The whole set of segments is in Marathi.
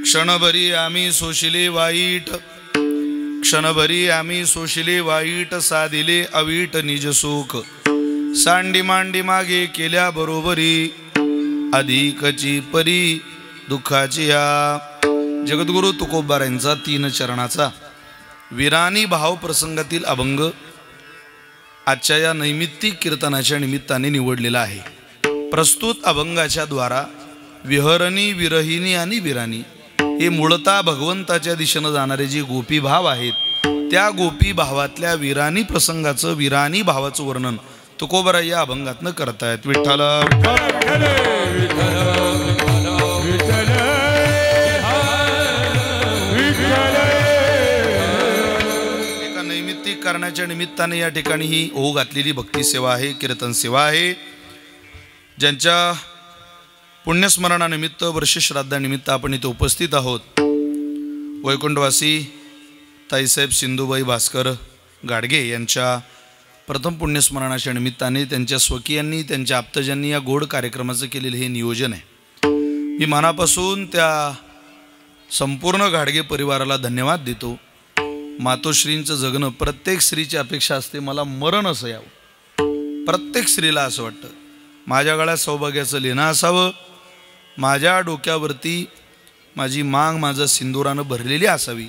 क्षणभरी आम्ही सोशिले वाईट, क्षणभरी आम्ही सोशिले वाईट, साधिले अवीट निज सुख, सांडी मांडी मागे केल्या बरोबरी, अधिकची परी दुःखाची या. जगद्गुरु तुकोबारायांचा 3 चरणाचा विरानी भाव प्रसंगातील अभंग आजच्या या नैमित्तिक कीर्तनाच्या निमित्ताने निवडलेला आहे. प्रस्तुत अभंगाच्या द्वारा विहरणी, विरहिणी आणि विरानी हे मूळतः भगवंताच्या दिशेने जाणारे जे गोपी भाव आहेत, त्या गोपी भावातल्या विरानी प्रसंगाचं, विरानी भावाचं वर्णन तुकोबाराय या अभंगातनं करतायत. विठ्ठल एका नैमित्तिक कारणाच्या निमित्ताने या ठिकाणी ही ओघ घातलेली भक्ती सेवा आहे, कीर्तन सेवा आहे. ज्यांच्या पुण्यस्मरणानिमित्त, वर्षश्राद्धानिमित्त आपण इथे उपस्थित आहोत. वैकुंठवासी ताईसाहेब सिंधुबाई भास्कर गाडगे यांच्या प्रथम पुण्यस्मरणाच्या निमित्ताने त्यांच्या स्वकीयांनी, त्यांच्या आप्तजांनी या गोड कार्यक्रमाचं केलेलं हे नियोजन आहे. मी मनापासून त्या संपूर्ण गाडगे परिवाराला धन्यवाद देतो. मातोश्रींचं जगणं, प्रत्येक स्त्रीची अपेक्षा असते मला मरण असं यावं. प्रत्येक स्त्रीला असं वाटतं माझ्या गळ्यात सौभाग्याचं लेणं असावं, माझ्या डोक्यावरती माझी मांग माझं सिंदुरानं भरलेली असावी,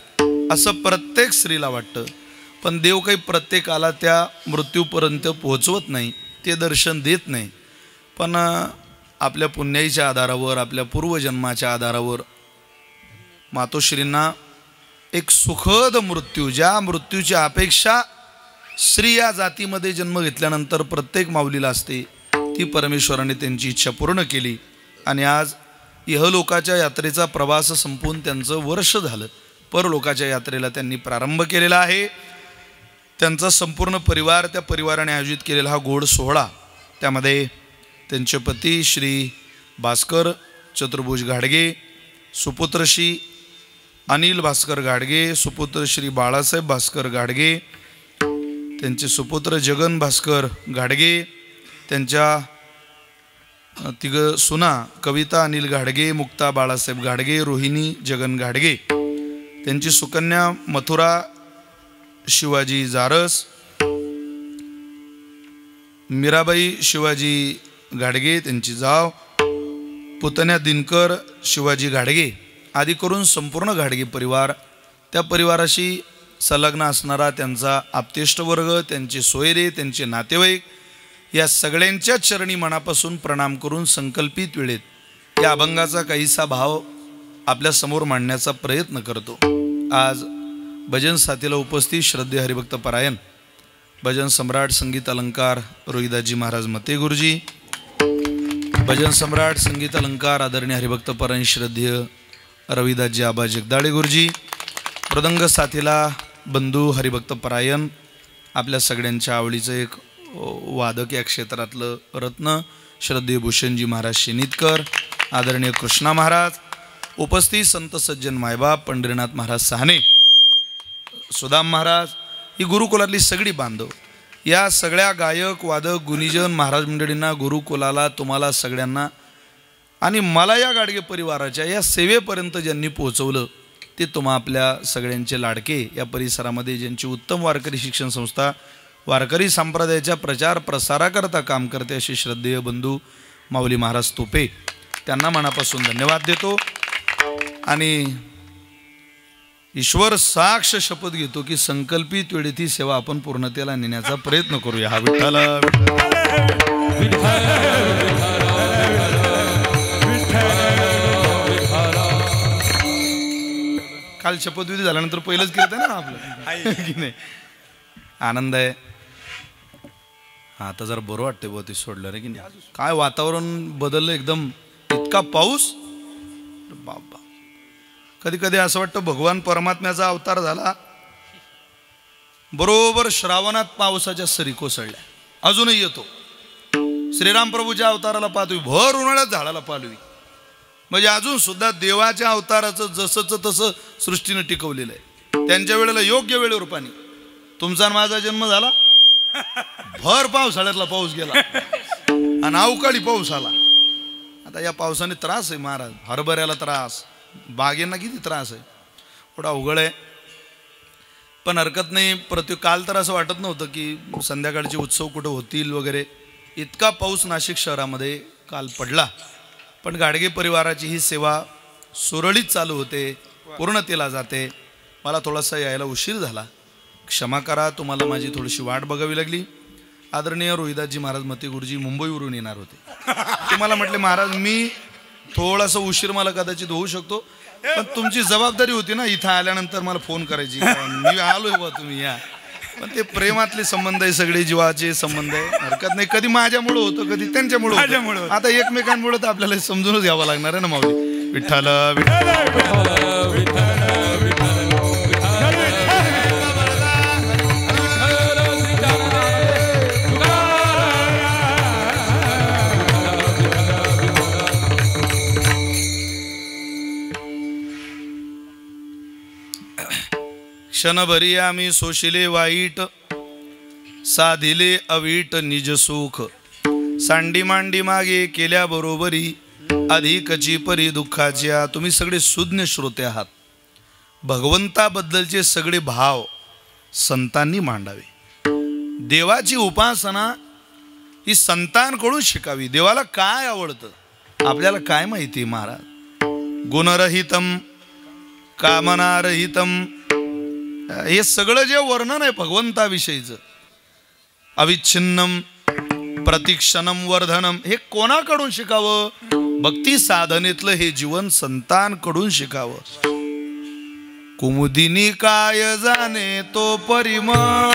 असं प्रत्येक स्त्रीला वाटतं. पण देव काही प्रत्येकाला त्या मृत्यूपर्यंत पोहोचवत नाही, ते दर्शन देत नाही. पण आपल्या पुण्याईच्या आधारावर, आपल्या पूर्वजन्माच्या आधारावर मातोश्रींना एक सुखद मृत्यू, ज्या मृत्यूची अपेक्षा स्त्री या जातीमध्ये जन्म घेतल्यानंतर प्रत्येक माऊलीला असते, ती परमेश्वराने त्यांची इच्छा पूर्ण केली. आणि आज इहलोकाच्या यात्रेचा प्रवास संपून त्यांचं वर्ष झालं. परलोकाच्या यात्रेला त्यांनी प्रारंभ केलेला आहे. त्यांचा संपूर्ण परिवार, त्या परिवाराने आयोजित केलेला हा गोड सोहळा, त्यामध्ये त्यांचे पती श्री भास्कर चतुर्भुज गाडगे, सुपुत्र श्री अनिल भास्कर गाडगे, सुपुत्र श्री बाळासाहेब भास्कर गाडगे, त्यांचे सुपुत्र जगन भास्कर गाडगे, त्यांच्या 3 सुना कविता अनिल गाडगे, मुक्ता बाळासाहेब गाडगे, रोहिणी जगन गाडगे, त्यांची सुकन्या मथुरा शिवाजी जारस, मीराबाई शिवाजी गाडगे त्यांची जाव, पुतण्या दिनकर शिवाजी गाडगे आदी करून संपूर्ण गाडगे परिवार, त्या परिवाराशी संलग्न असणारा त्यांचा आप्तेष्ट वर्ग, त्यांचे सोयरे, त्यांचे नातेवाईक, या सगळ्यांच्या चरणी मनापासून प्रणाम करून संकल्पित वेळेत या अभंगाचा काहीसा भाव आपल्या समोर मांडण्याचा प्रयत्न करतो. आज भजन साथीला उपस्थित श्रद्धेय हरिभक्त परायण भजन सम्राट संगीत अलंकार रोहिदासजी महाराज मते गुरुजी, भजन सम्राट संगीत अलंकार आदरणीय हरिभक्त परायण श्रद्धेय रविदासजी आबा जगदाळे गुरुजी, मृदंग साथीला बंधू हरिभक्त परायण, आपल्या सगळ्यांच्या आवडीचं एक वादक या क्षेत्रातलं रत्न श्रद्धेय भूषणजी महाराज शेनितकर, आदरणीय कृष्णा महाराज, उपस्थित संत सज्जन मायबाप पंढरीनाथ महाराज साहने, सुदाम महाराज, ही गुरुकुलातली सगळी बांधव, या सगळ्या गायक वादक गुणीजन महाराज मंडळींना, गुरुकुलाला, तुम्हाला सगळ्यांना आणि मला या गाडगे परिवाराच्या या सेवेपर्यंत ज्यांनी पोहोचवलं ते तुम्हा आपल्या सगळ्यांचे लाडके, या परिसरामध्ये ज्यांची उत्तम वारकरी शिक्षण संस्था वारकरी संप्रदायाच्या प्रचार प्रसाराकरता काम करते असे श्रद्धेय बंधू माऊली महाराज तोपे, त्यांना मनापासून धन्यवाद देतो. आणि ईश्वर साक्ष शपथ घेतो की संकल्पित वेळेत ही सेवा आपण पूर्णतेला नेण्याचा प्रयत्न करूया. हा विठ्ठल काल शपथविधी झाल्यानंतर पहिलंच कीर्तन आहे ना आपलं, की नाही? आनंद आहे. आता जरा बरं वाटतंय बुवा ते सोडलं रे, की नाही? काय वातावरण बदललं एकदम, इतका पाऊस बाबा. कधी कधी असं वाटतं भगवान परमात्म्याचा अवतार झाला, बरोबर श्रावणात पावसाच्या सरी कोसळल्या, अजूनही येतो. श्रीराम प्रभूच्या अवताराला पाहतोय, भर उन्हाळ्यात झाडाला पालवी, म्हणजे अजून सुद्धा देवाच्या अवताराचं जसंच तसं सृष्टीनं टिकवलेलं आहे. त्यांच्या वेळेला योग्य वेळेवर पाणी. तुमचा माझा जन्म झाला, भर पावसाळ्यातला पाऊस गेला आणि अवकाळी पाऊस आला. आता या पावसाने त्रास आहे महाराज, हरभऱ्याला त्रास, बागेंना किती त्रास आहे, थोडा अवघड आहे. पण हरकत नाही. काल तर असं वाटत नव्हतं की संध्याकाळचे उत्सव कुठं होतील वगैरे. इतका पाऊस नाशिक शहरामध्ये काल पडला, पण गाडगे परिवाराची ही सेवा सुरळीत चालू होते, पूर्णतेला जाते. मला थोडासा यायला उशीर झाला, क्षमा करा. तुम्हाला माझी थोडीशी वाट बघावी लागली. आदरणीय रोहिदासजी महाराज मते गुरुजी मुंबईवरून येणार होते. तुम्हाला म्हटले महाराज मी थोडासा उशीर मला कदाचित होऊ शकतो, पण तुमची जबाबदारी होती ना इथं आल्यानंतर मला फोन करायची, मी आलोय बा तुम्ही या. पण ते प्रेमातले संबंध आहे, सगळे जीवाचे संबंध आहे, हरकत नाही. कधी माझ्यामुळं होतं, कधी त्यांच्यामुळं होतं. आता एकमेकांमुळं तर आपल्याला समजूनच घ्यावं लागणार आहे ना माऊली. विठ्ठल क्षणभरी आम्ही सोशिले वाईट, साधिले अवीट निज सुख. सांडी मांडी मागे केल्या बरोबरी, अधिकची परी दुःखाच्या. तुम्ही सगळे सुज्ञ श्रोते आहात. भगवंताबद्दलचे सगळे भाव संतांनी मांडावे. देवाची उपासना ही संतांकडून शिकावी. देवाला काय आवडतं आपल्याला काय माहिती महाराज. गुणरहितम कामनारहितम, हे सगळं जे वर्णन आहे भगवंताविषयीचं, अविच्छिन्नम प्रतिक्षणम वर्धनम, हे कोणाकडून शिकावं. भक्ती साधनेतलं हे जीवन संतांकडून शिकावं. कुमुदिनी काय जाणे तो परिमळ,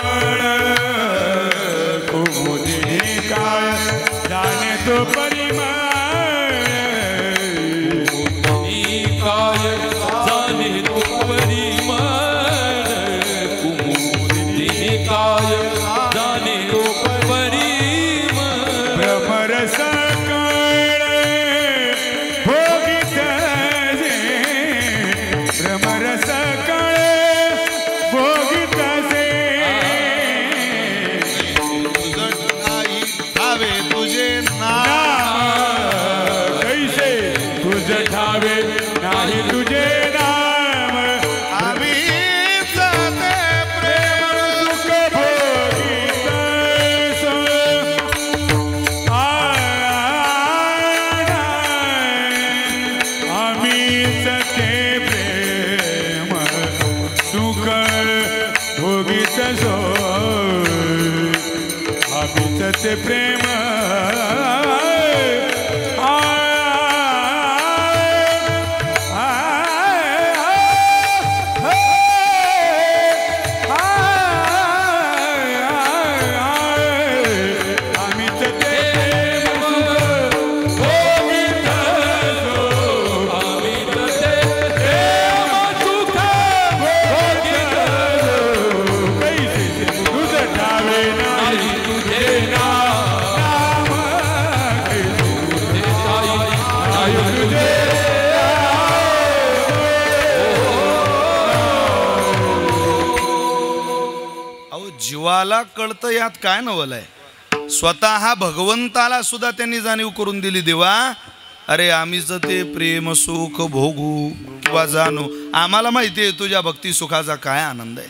कुमुदिनी काय जाणे तो परिमळ, कुमुदिनी काय जाणे तो परिमळ, कुमुदिनी काय जाणे तो परिमळ. भ्रमरस कळे भोगित जे, भ्रमरस कळे भोगित जे, ठावे तुझे नाम, कैसे तुझ ठावे नाही तुझे नाम. आम्ही जाते प्रेम सुख भोगित सो, आम्हीच ते प्रेम सुख भोगित सो, आम्हीच ते प्रेम जीवाला कळतं यात काय नवलंय. स्वतः भगवंताला सुद्धा त्यांनी जाणीव करून दिली. देवा अरे आम्हीच ते प्रेम सुख भोगू किंवा जाणू, आम्हाला माहिती आहे तुझ्या भक्ती सुखाचा काय आनंद आहे.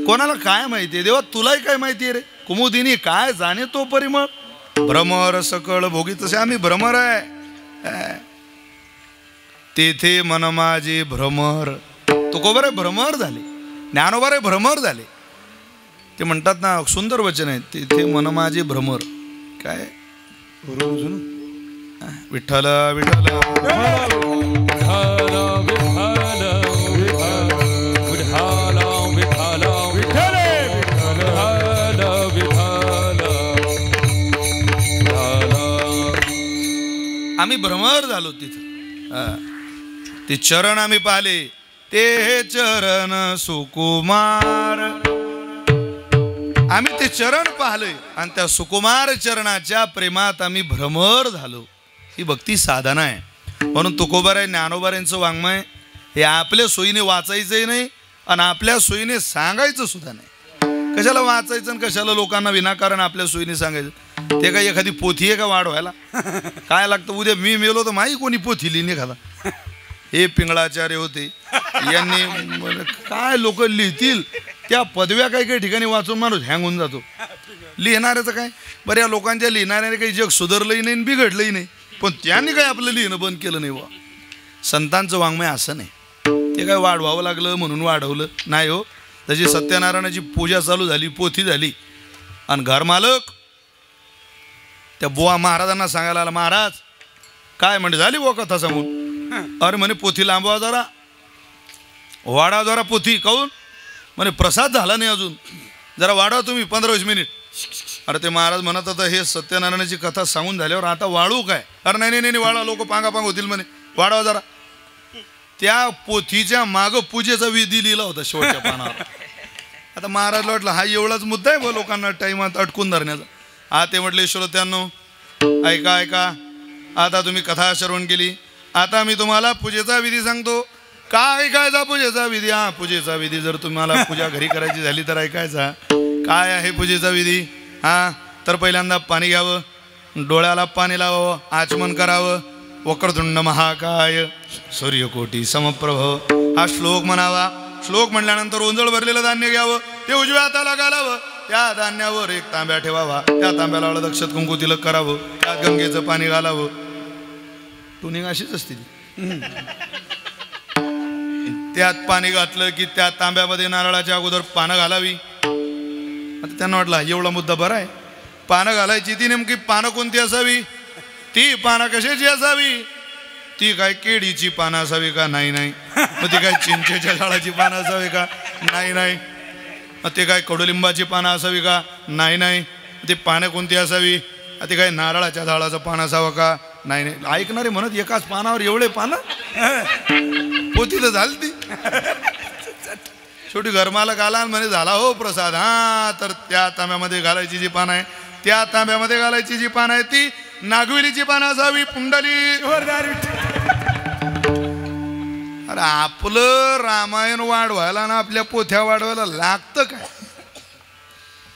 कोणाला काय माहिती आहे देवा, तुलाही काय माहिती आहे रे. कुमुदिनी काय जाणे तो परिमळ, भ्रमर सकळ भोगी. तसे आम्ही भ्रमर आहे, तेथे मन माझे भ्रमर. तुकोबरे भ्रमर झाले, ज्ञानोबरे भ्रमर झाले. ते म्हणतात ना, सुंदर वचन आहे, तिथे मन माझे भ्रमर. काय विठ्ठल विठ्ठल आम्ही भ्रमर झालो तिथं. ते चरण आम्ही पाहिले, ते चरण सुकुमार. आम्ही ते चरण पाहिले आणि त्या सुकुमार चरणाच्या प्रेमात आम्ही भ्रमर झालो. ही भक्ती साधना आहे. म्हणून तुकोबाराय ज्ञानोबारायांचं वाङ्मय हे आपल्या सोयीने वाचायचंही नाही आणि आपल्या सोयीने सांगायचं सुद्धा नाही. कशाला वाचायचं आणि कशाला लोकांना विनाकारण आपल्या सोयीने सांगायचं. ते काही एखादी पोथी आहे का वाढवायला, काय लागतं. उद्या मी मेलो तर माही कोणी पोथी लिहिणे एखादा. हे पिंगळाचार्य होते. यांनी काय लोक लिहितील त्या पदव्या काही काही ठिकाणी वाचून माणूस हँग होऊन जातो. लिहिणाऱ्याचं काय बरं, या लोकांच्या लिहिणाऱ्याने काही जग सुधारलंही नाही बिघडलंही नाही, पण त्यांनी काही आपलं लिहिणं बंद केलं नाही. वा संतांचं वाङ्मय असं नाही, ते काय वाढवावं लागलं म्हणून वाढवलं नाही हो. जशी सत्यनारायणाची पूजा चालू झाली, पोथी झाली, आणि घरमालक त्या बुवा महाराजांना सांगायला आला, महाराज काय म्हणजे झाली बुवा कथा सांगून. अरे म्हणे पोथी लांबवा जरा, वाढा जरा पोथी. काहून म्हणे प्रसाद झाला नाही अजून, जरा वाढवा तुम्ही 15-20 मिनिट. अरे ते महाराज म्हणत आता हे सत्यनारायणाची कथा सांगून झाल्यावर आता वाळू काय. अरे नाही नाही नाही वाढवा, लोक पांगापांग होतील म्हणे, वाढवा जरा. त्या पोथीच्या मागं पूजेचा विधी लिहिला होता शेवटच्या पानावर. आता महाराजला वाटलं हा एवढाच मुद्दा आहे व लोकांना टाइमात अटकून धरण्याचा. हा ते म्हटले श्रोत्यांनो ऐका ऐका, आता तुम्ही कथा श्रवण केली, आता मी तुम्हाला पूजेचा विधी सांगतो. काय ऐकायचा पूजेचा विधी? हा पूजेचा विधी जर तुम्हाला पूजा घरी करायची झाली तर ऐकायचा. काय आहे पूजेचा विधी? हा तर पहिल्यांदा पाणी घ्यावं, डोळ्याला पाणी लावावं, आचमन करावं, वक्रतुंड महाकाय सूर्यकोटी समप्रभ हा श्लोक म्हणावा. श्लोक म्हणल्यानंतर ओंजळ भरलेलं धान्य घ्यावं, ते उजव्या हाताला घालावं, त्या धान्यावर एक तांब्या ठेवावा, त्या तांब्याला हळद अक्षत कुंकू तिलक करावं, त्यात गंगेचं पाणी घालावं. टुनिंग अशीच असते ती. त्यात पाणी घातलं की त्या तांब्यामध्ये नारळाच्या अगोदर पानं घालावी. आता त्यांना वाटलं एवढा मुद्दा बरा आहे, पानं घालायची. ती नेमकी पानं कोणती असावी? ती पानं कशाची असावी? ती काय केळीची पानं असावी का? नाही नाही. मग ती काय चिंचेच्या झाडाची पानं असावी का? नाही नाही. मग ते काय कडुलिंबाची पानं असावी का? नाही नाही. ती पानं कोणती असावी? ते काय नारळाच्या झाडाचं पान असावं का? नाही नाही. ऐकणारे म्हणत एकाच पानावर एवढे पानं, पोथी तर झाली ती. शेवटी घरमालक आला म्हणे झाला हो प्रसाद. हा तर त्या तांब्यामध्ये घालायची जी पानं आहे, त्या तांब्यामध्ये घालायची जी पानं आहे ती नागविलीची पानं असावी. पुंडली. अरे आपलं रामायण वाढवायला ना आपल्या पोथ्या वाढवायला लागतं काय?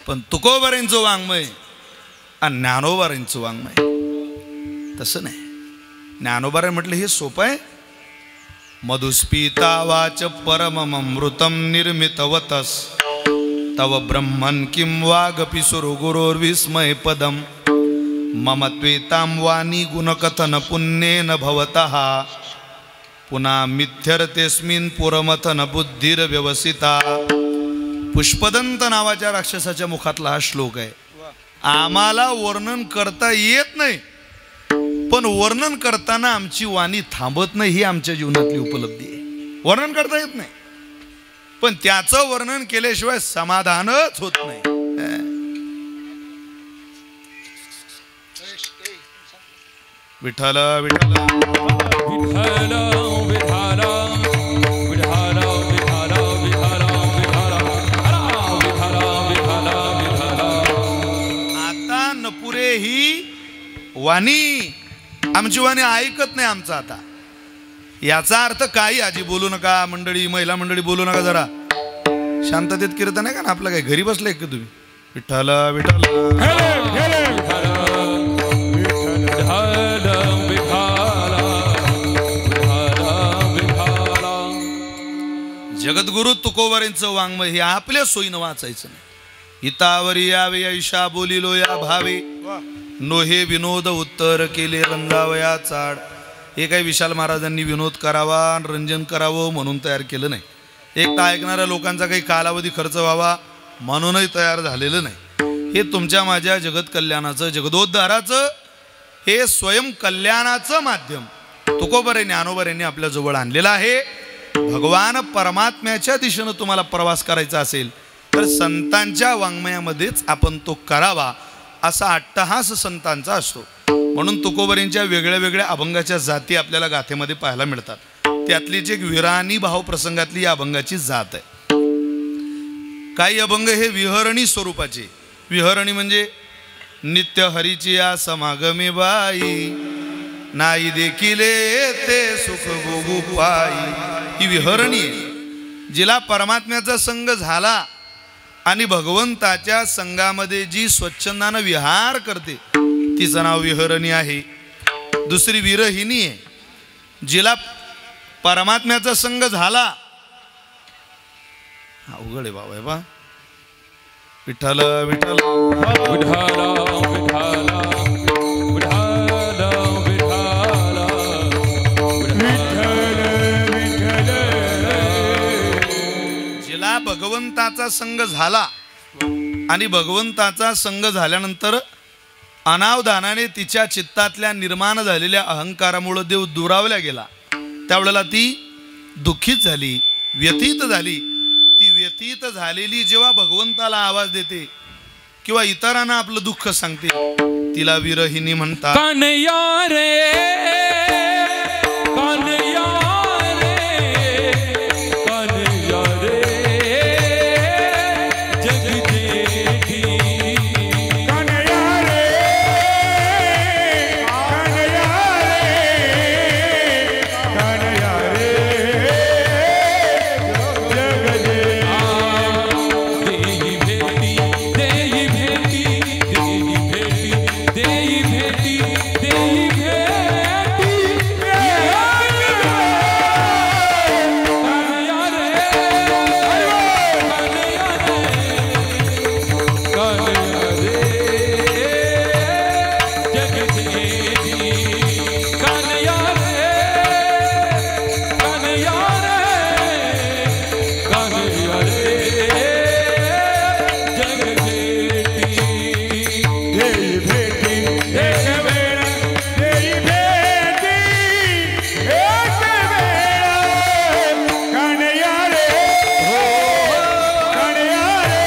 पण तुकोबारांचं वाङ्मय आणि ज्ञानोबारांचं वाङ्मय तसं नाही. ज्ञानोबाराय म्हटलं हे सोपं आहे. मधुस्पीता वाच परममृतं निर्मितवतस तव ब्रह्मन् किं वागपि सुरगुरोर्विस्मय पदम मम त्वेतां वाणी गुणकथन पुण्येन भवतः पुन्हा मिथ्यर्तेस्मिन् पुरमथन बुद्धिर्व्यवसिता. पुष्पदंत नावाच्या राक्षसाच्या मुखातला हा श्लोक आहे. आम्हाला वर्णन करता येत नाही, पण वर्णन करताना आमची वाणी थांबत नाही, ही आमच्या जीवनातली उपलब्धी आहे. वर्णन करता येत नाही, पण त्याचं वर्णन केल्याशिवाय समाधानच होत नाही. विठ्ठल विठ्ठल विठ्ठल विठ्ठल विठ्ठल विठ्ठल विठ्ठल विठ्ठल. आता नपुरे ही वाणी आमची वाणी ऐकत नाही आमचा. आता याचा अर्थ काही आजी बोलू नका, मंडळी महिला मंडळी बोलू नका, जरा शांततेत कीर्तन आहे का ना आपलं. काय घरी बसलाय का तुम्ही? विठ्ठल विठ्ठल जगद्गुरु तुकोबारांचं वाङ्मय हे आपल्या सोयीनं वाचायचं नाही. हितावरी यावे ऐशा बोलिलो या भावे नोहे विनोद उत्तर केले रंगावया चाड. हे काही विशाल महाराजांनी विनोद करावा, रंजन करावं म्हणून तयार केलं नाही. एक तर ऐकणाऱ्या लोकांचा काही कालावधी खर्च व्हावा म्हणूनही तयार झालेलं नाही. हे तुमच्या माझ्या जगत कल्याणाचं, जगदोद्धाराचं, हे स्वयं कल्याणाचं माध्यम तुकोबारांनी ज्ञानोबारांनी आपल्या जवळ आणलेलं आहे. भगवान परमात्म्याच्या दिशेनं तुम्हाला प्रवास करायचा असेल तर संतांच्या वाङ्मयामध्येच आपण तो करावा, असा अट्टहास संतांचा असतो. म्हणून तुकोबारांच्या वेगळ्या वेगळ्या अभंगाच्या जाती आपल्याला गाथेमध्ये पाहायला मिळतात. त्यातलीच एक विराणी भाव प्रसंगातली या अभंगाची जात आहे. काही अभंग हे विहरणी स्वरूपाचे. विहरणी म्हणजे नित्य हरीची या समागमे बाई नाही देखिले ते सुख भोगू पायी. ही विहरणी आहे. जिला परमात्म्याचा संग झाला आणि भगवंताच्या संघामध्ये जी स्वच्छंदानं विहार करते तिचं नाव विहरणी आहे. दुसरी विरहिणी आहे. जिला परमात्म्याचा संग झाला, अवघड आहे बाबा. बा विठ्ठल विठ्ठल विठाला विठाला विठाला विठाला जिला भगवंताचा संग झाला आणि भगवंताचा संग झाल्यानंतर अनावधानाने तिच्या चित्तातल्या निर्माण झालेल्या अहंकारामुळे देव दुरावल्या गेला. त्यावेळेला ती दुःखित झाली, व्यथित झाली. ती व्यथित झालेली जेव्हा भगवंताला आवाज देते किंवा इतरांना आपलं दुःख सांगते, तिला विरहिणी म्हणतात. कान्हैया रे कान्हैया रे कान्हैया रे जगदेवी कान्हैया रे कान्हैया रे कान्हैया रे जगदे देई भेटी देई भेटी देई भेटी देई भेटी देई भेटी कान्हैया रे कान्हैया रे जगदेवी कान्हैया रे कान्हैया रे कान्हैया रे जगदेवी देई भेटी एक वेळा देई भेटी एक वेळा कान्हैया रे कान्हैया रे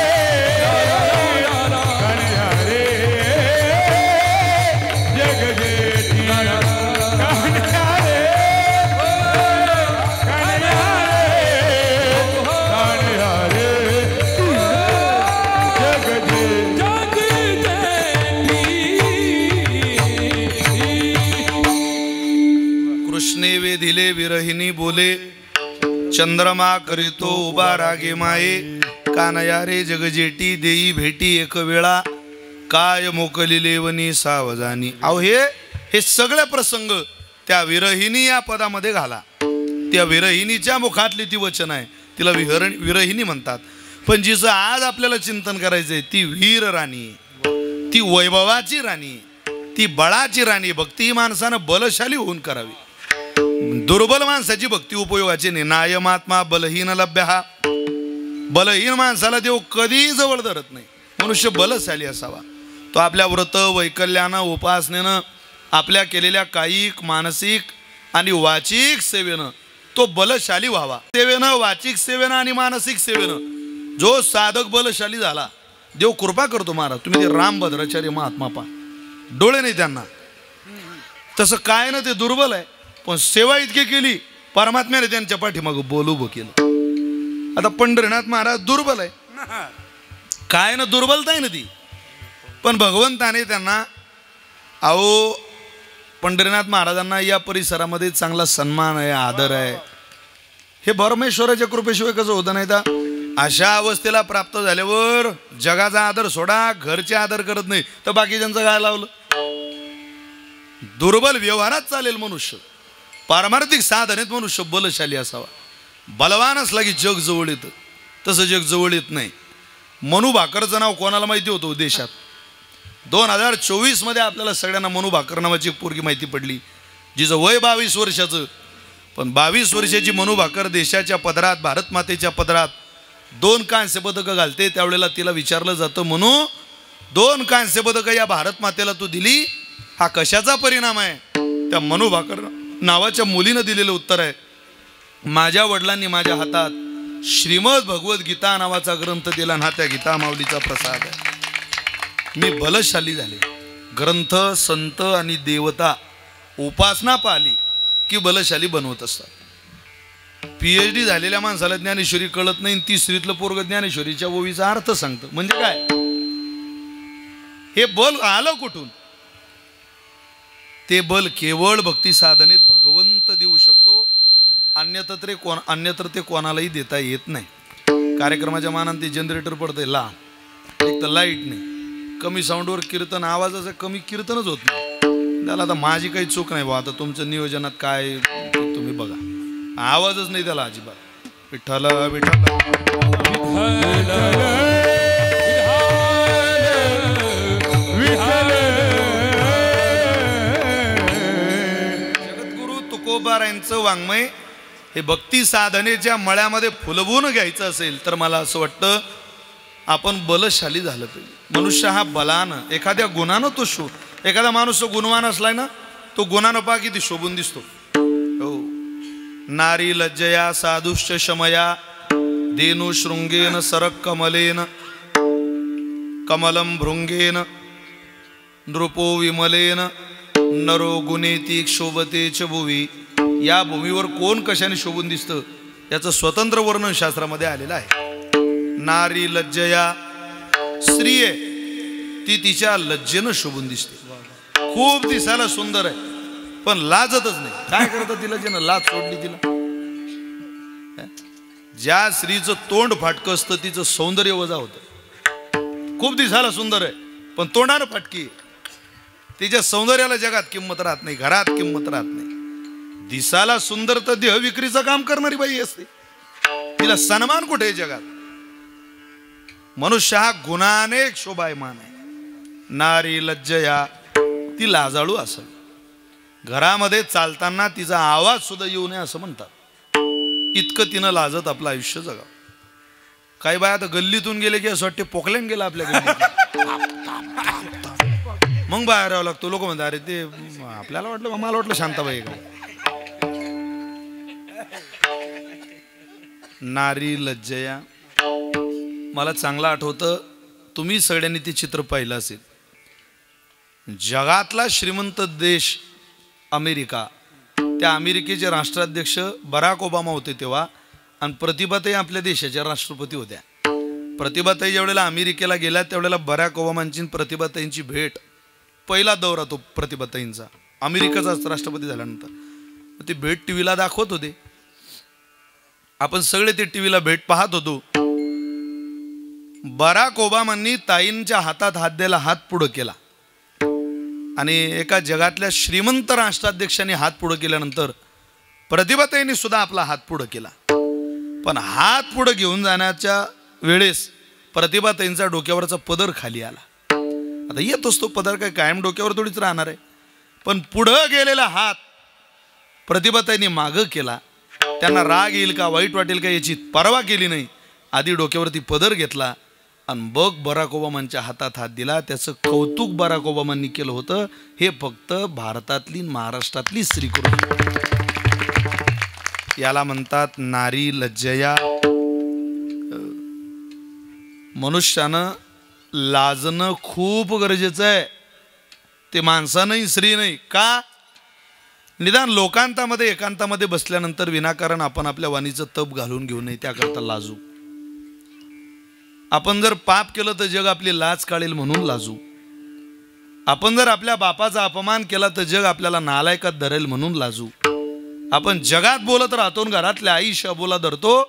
कान्हैया रे जगदेवी कान्हैया रे कान्हैया रे कान्हैया रे जगदेवी कृष्णे वेधिले विरहिणी बोले, चंद्रमा करीतो उभा रागे माये. कानया रे जगजेटी देई भेटी एक वेळा, काय मोकलिले वनी सावजानी. अहो हे सगळे प्रसंग त्या विरहिणी या पदामध्ये घाला. त्या विरहिणीच्या मुखातली ती वचन आहे, तिला विरहिणी म्हणतात. पण जिचं आज आपल्याला चिंतन करायचंय ती वीर राणी, ती वैभवाची राणी, ती बळाची राणी. भक्ती ही माणसानं बलशाली होऊन करावी. दुर्बल माणसाची भक्ती उपयोगाची नाही. नायमात्मा बलहीन लभ्य हा. बलहीन माणसाला देव कधी जवळ धरत नाही. मनुष्य बलशाली असावा. तो आपल्या व्रत वैकल्यानं उपासनेनं आपल्या केलेल्या कायिक मानसिक आणि वाचिक सेवेनं तो बलशाली व्हावा. सेवेनं वाचिक सेवेनं आणि मानसिक सेवेनं जो साधक बलशाली झाला, देव कृपा करतो महाराज. तुम्ही ते रामभद्राचार्य महात्मा पा, डोळे नाही त्यांना. तसं काय ना, ते दुर्बल आहे पण सेवा इतकी केली परमात्म्याने त्यांच्या पाठीमागं बोलू केलं. आता पंढरीनाथ महाराज दुर्बल आहे, काय ना दुर्बलता आहे ना ती, पण भगवंताने त्यांना, अहो पंढरीनाथ महाराजांना या परिसरामध्ये चांगला सन्मान आहे, आदर आहे. हे परमेश्वराच्या कृपेशिवाय कसं होतं. नाही तर अशा अवस्थेला प्राप्त झाल्यावर जगाचा आदर सोडा, घरचे आदर करत नाही तर बाकीच्यांचं काय लावलं. दुर्बल व्यवहारात चालेल मनुष्य, पारमार्थिक साधनेत मनुष्य बलशाली असावा. बलवान असला की जग जवळ येतं, तसं जग जवळ येत नाही. मनू भाकरचं नाव कोणाला माहिती होतं देशात? 2024 मध्ये आपल्याला सगळ्यांना मनू भाकर नावाची एक पोरगी माहिती पडली, जिचं वय 22 वर्षाचं. पण 22 वर्षाची मनू भाकर देशाच्या पदरात, भारत मातेच्या पदरात 2 कांस्य पदकं घालते. त्यावेळेला तिला विचारलं जातं, म्हणू 2 कांस्य पदकं या भारत मातेला तू दिली, हा कशाचा परिणाम आहे? त्या मनू भाकर नावाच्या मुलीनं दिलेलं उत्तर आहे, माझ्या वडिलांनी माझ्या हातात श्रीमद भगवत गीता नावाचा ग्रंथ दिला ना, त्या गीता माऊलीचा प्रसाद आहे. मी बलशाली झाले. ग्रंथ, संत आणि देवता उपासना पाहिली की बलशाली बनवत असतात. PhD झालेल्या माणसाला ज्ञानेश्वरी कळत नाही, 3रीतलं पोरग ज्ञानेश्वरीच्या ओवीचा अर्थ सांगतं. म्हणजे काय? हे बल आलं कुठून? ते बल केवळ भक्ती साधनेत भगवंत देऊ शकतो, अन्यत्र ते कोणालाही देता येत नाही. कार्यक्रमाच्या मानाने ते जनरेटर पडतंय लहान, एक तर लाईट नाही, कमी साऊंडवर कीर्तन, आवाजाचं कमी कीर्तनच होत नाही. त्याला आता माझी काही चूक नाही बा, आता तुमचं नियोजनात काय तुम्ही बघा. आवाजच नाही त्याला अजिबात. विठ्ठल विठ्ठल जगद्गुरु तुकोबारायांचं वाङ्मय हे भक्ती साधनेच्या मळ्यामध्ये फुलवून घ्यायचं असेल तर मला असं वाटतं आपण बलशाली झालं पाहिजे. मनुष्य हा बलानं एखाद्या गुणानं तो एखादा माणूस गुणवान असलाय ना तो गुणानं पहा किती शोभून दिसतो. हो. नारी लज्जया साधुश्च शमया देनु शृंगेन सरक कमलेन कमलम भृंगेन नृपो विमलेन नरो गुणेती शोभते च भुवी. या भूमीवर कोण कशाने शोभून दिसतं याचं स्वतंत्र वर्णन शास्त्रामध्ये आलेलं आहे. नारी लज्जया स्त्री आहे ती तिच्या लज्जेनं शोभून दिसते. खूप दिसायला सुंदर आहे पण लाजतच नाही. काय करतं तिला ज्यानं लाज सोडली तिला. ज्या स्त्रीचं तोंड फाटकं असतं तिचं सौंदर्य वजा होतं. खूप दिसायला सुंदर आहे पण तोंडानं फाटकी. तिच्या सौंदर्याला जगात किंमत राहत नाही, घरात किंमत राहत नाही. दिसायला सुंदर तर देह विक्रीचं काम करणारी बाई असते, तिला सन्मान कुठे जगात. मनुष्य हा गुणाने शोभायमान आहे. नारी लज्जया ती लाजाळू असेल. घरामध्ये चालताना तिचा आवाज सुद्धा येऊ नये असं म्हणतात. इतकं तिनं लाजत आपलं आयुष्य जगावं. काही बाय आता गल्लीतून गेले की असं वाटते पोकल्यान गेला आपल्या गल्लीत. मग बाहेर यावं लागतो. लोक म्हणतात अरे ते आपल्याला वाटलं, मला वाटलं शांताबाई का. नारी लज्जया मला चांगलं आठवतं, तुम्ही सगळ्यांनी ते चित्र पाहिलं असेल. जगातला श्रीमंत देश अमेरिका, त्या अमेरिकेचे राष्ट्राध्यक्ष बराक ओबामा होते तेव्हा, आणि प्रतिभाताई आपल्या देशाच्या राष्ट्रपती होत्या. प्रतिभाताई ज्यावेळेला अमेरिकेला गेल्या त्यावेळेला बराक ओबामांची प्रतिभाताईंची भेट, पहिला दौरा तो प्रतिभाताईंचा अमेरिकेचाच राष्ट्रपती झाल्यानंतर. ती भेट टीव्हीला दाखवत होते. आपण सगळे ते टीव्हीला भेट पाहत होतो. बराक ओबामांनी ताईंच्या हातात हात द्यायला हात पुढं केला आणि एका जगातल्या श्रीमंत राष्ट्राध्यक्षांनी हात पुढं केल्यानंतर प्रतिभाताईंनी सुद्धा आपला हात पुढं केला. पण हात पुढं घेऊन जाण्याच्या वेळेस प्रतिभाताईंचा डोक्यावरचा पदर खाली आला. आता येतोच तो पदर, काय कायम डोक्यावर थोडीच राहणार आहे. पण पुढं गेलेला हात प्रतिभाताईंनी मागं केला. त्यांना राग येईल का वाईट वाटेल का याची पर्वा केली नाही. आधी डोक्यावरती पदर घेतला आणि बघ बराक ओबामांच्या हातात हात दिला. त्याचं कौतुक बराक ओबामांनी केलं होतं. हे फक्त भारतातली महाराष्ट्रातली स्त्री करू. याला म्हणतात नारी लज्जया. मनुष्यानं लाजणं खूप गरजेचं आहे. ते माणसानंही स्त्री नाही का. निदान लोकांतामध्ये एकांतामध्ये बसल्यानंतर विनाकारण आपण आपल्या वाणीचं तप घालून घेऊ नये, त्याकरता लाजू. आपण जर पाप केलं तर जग आपली लाज काढेल म्हणून लाजू. आपण जर आपल्या बापाचा अपमान केला तर जग आपल्याला नालायकात धरेल म्हणून लाजू. आपण जगात बोलत राहतो, घरातल्या आईशी अबोला धरतो.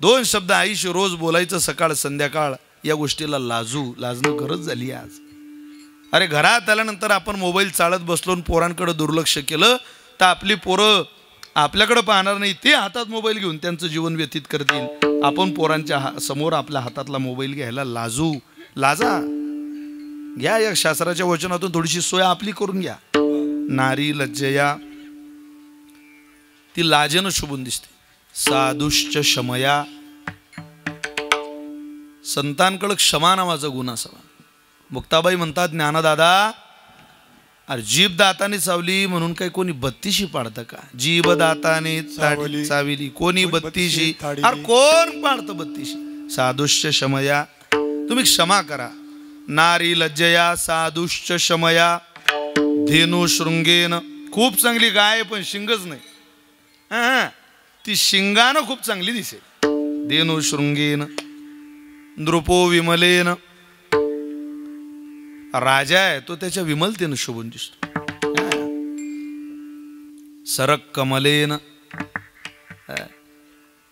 2 शब्द आईशी रोज बोलायचं सकाळ संध्याकाळ. या गोष्टीला लाजू. लाजणं गरज झाली आज. अरे घरात आल्यानंतर आपण मोबाईल चालत बसलो आणि पोरांकडे दुर्लक्ष केलं तर आपली पोरं आपल्याकडे पाहणार नाही. ते हातात मोबाईल घेऊन त्यांचं जीवन व्यतीत करतील. आपण पोरांच्या समोर आपल्या हातातला मोबाईल घ्यायला लाजू. लाजा. घ्या या शास्त्राच्या वचनातून थोडीशी सोय आपली करून घ्या. नारी लज्जया ती लाजेनं शोभून दिसते. साधुश्च शमया. संतांकडे क्षमा नावाचा गुण असावा. मुक्ताबाई म्हणतात ज्ञानदादा, अरे जीभ दाताने चावली म्हणून काही कोणी बत्तीशी पाडतं का. जीभ दाताने चावली कोणी बत्तीशी. अरे कोण पाडतं बत्तीशी. साधुश्च शमया. तुम्ही क्षमा करा. नारी लज्जया साधुश्च शमया. धेनु शृंगेन. खूप चांगली गाय पण शिंगच नाही. ती शिंगानं खूप चांगली दिसेल. धेनु शृंगेन. नृपो विमलेन. राजा आहे तो त्याच्या विमलतेनं शोभून दिसतो. सरक कमलेन.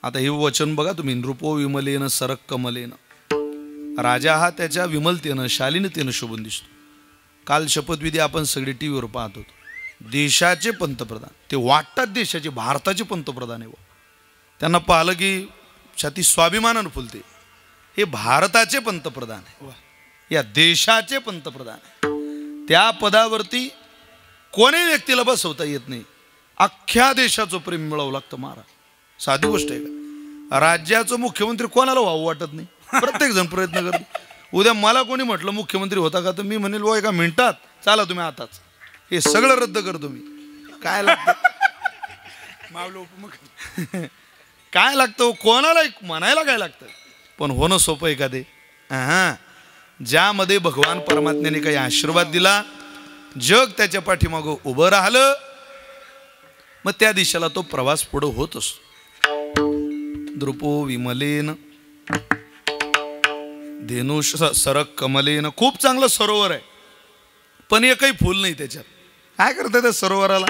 आता हे वचन बघा तुम्ही. नृपो विमलेन सरक कमलेन. राजा हा त्याच्या विमलतेनं शालीनतेनं शोभून दिसतो. काल शपथविधी आपण सगळे टीव्हीवर पाहत होतो. देशाचे पंतप्रधान, ते वाटतात देशाचे, भारताचे पंतप्रधान आहे. त्यांना पाहिलं की छाती स्वाभिमानानं फुलते. हे भारताचे पंतप्रधान आहे, या देशाचे पंतप्रधान आहे. त्या पदावरती कोणी व्यक्तीला बसवता येत नाही. अख्ख्या देशाचं प्रेम मिळवं लागतं महाराज. साधी गोष्ट आहे का? राज्याचं मुख्यमंत्री कोणाला व्हावं वाटत नाही, प्रत्येक जण प्रयत्न करतो. उद्या मला कोणी म्हटलं मुख्यमंत्री होता का, तर मी म्हणेल वो एका मिनिटात चाला तुम्ही आताच, हे सगळं रद्द करतो मी. काय लागतं काय लागतं कोणाला म्हणायला काय लागतं, पण होणं सोपं आहे का ते? हां, ज्यामध्ये भगवान परमात्म्याने काही आशीर्वाद दिला, जग त्याच्या पाठीमागं उभं राहिलं, मग त्या दिशेला तो प्रवास पुढं होत असतो. द्रुपो विमलेन धेनु सरक कमलेन. खूप चांगलं सरोवर आहे, पण एकही फुल नाही त्याच्यात. काय करतं त्या सरोवराला?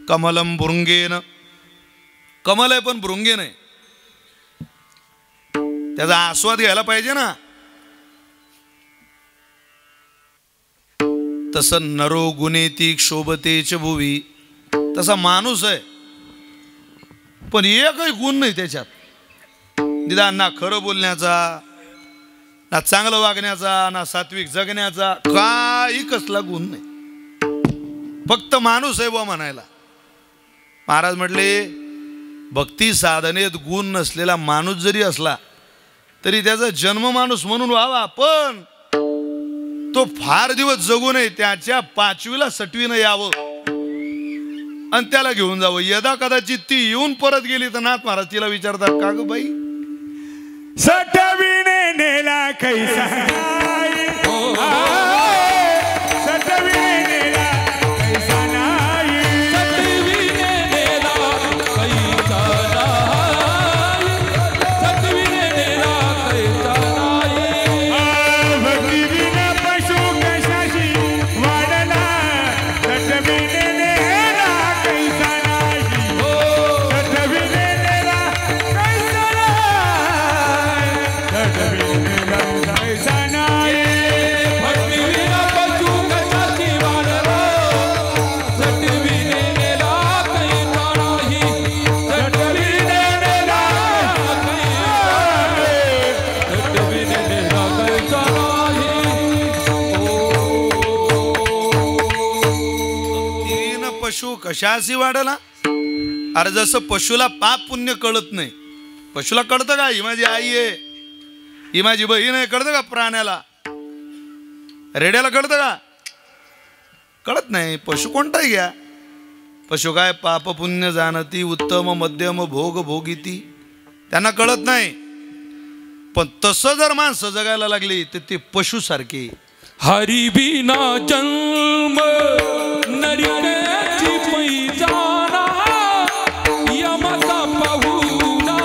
कमलम भृंगेन. कमल आहे पण भृंगे नाही. त्याचा आस्वाद घ्यायला पाहिजे ना. तसं नरो गुणेती क्षोभतेच भुवी. तसा माणूस आहे पण एकही गुण नाही त्याच्यात. निदान ना खरं बोलण्याचा, ना चांगलं वागण्याचा, ना सात्विक जगण्याचा, काही कसला गुण नाही. फक्त माणूस आहे बुवा म्हणायला. महाराज म्हटले भक्ती साधनेत गुण नसलेला माणूस जरी असला तरी त्याचा जन्म माणूस म्हणून व्हावा, पण तो फार दिवस जगू नये, त्याच्या 5वीला 6वीनं यावं आणि त्याला घेऊन जावं. यदा कदाचित ती येऊन परत गेली तर नाथ महाराज तिला विचारतात, का ग बाई 6वीने नेला कैसा नाही, 6वीने नेला कैसा नाही, 6वीने नेला कैसा नाही, 6वीने नेला कैसा नाही. भक्ती विना पशु कशाशी वाढला, 6वीने नेला कैसा नाही, 6वीने नेला कैसा नाही, 6वीने नेला कैसा नाही. भक्ती विना पशु कशाची वाढला, 6वीने नेला कैसा नाही, 6वीने नेला कैसा नाही. तीन पशु कशाशी वाढला? अरे जसं पशुला पाप पुण्य कळत नाही, पशुला कळतं का ही माझी आई आहे, ही माझी बहीण आहे, कळतं का? प्राण्याला, रेड्याला कळतं का? कळत नाही. पशु कोणताही घ्या, पशु काय पाप पुण्य जाणती, उत्तम मध्यम भोग भोगिती, त्यांना कळत नाही. पण तसं जर माणसं जगायला लागली तर ते पशुसारखे. हरि बिना जन्म नरकाची पैजाना, यमता पाहुना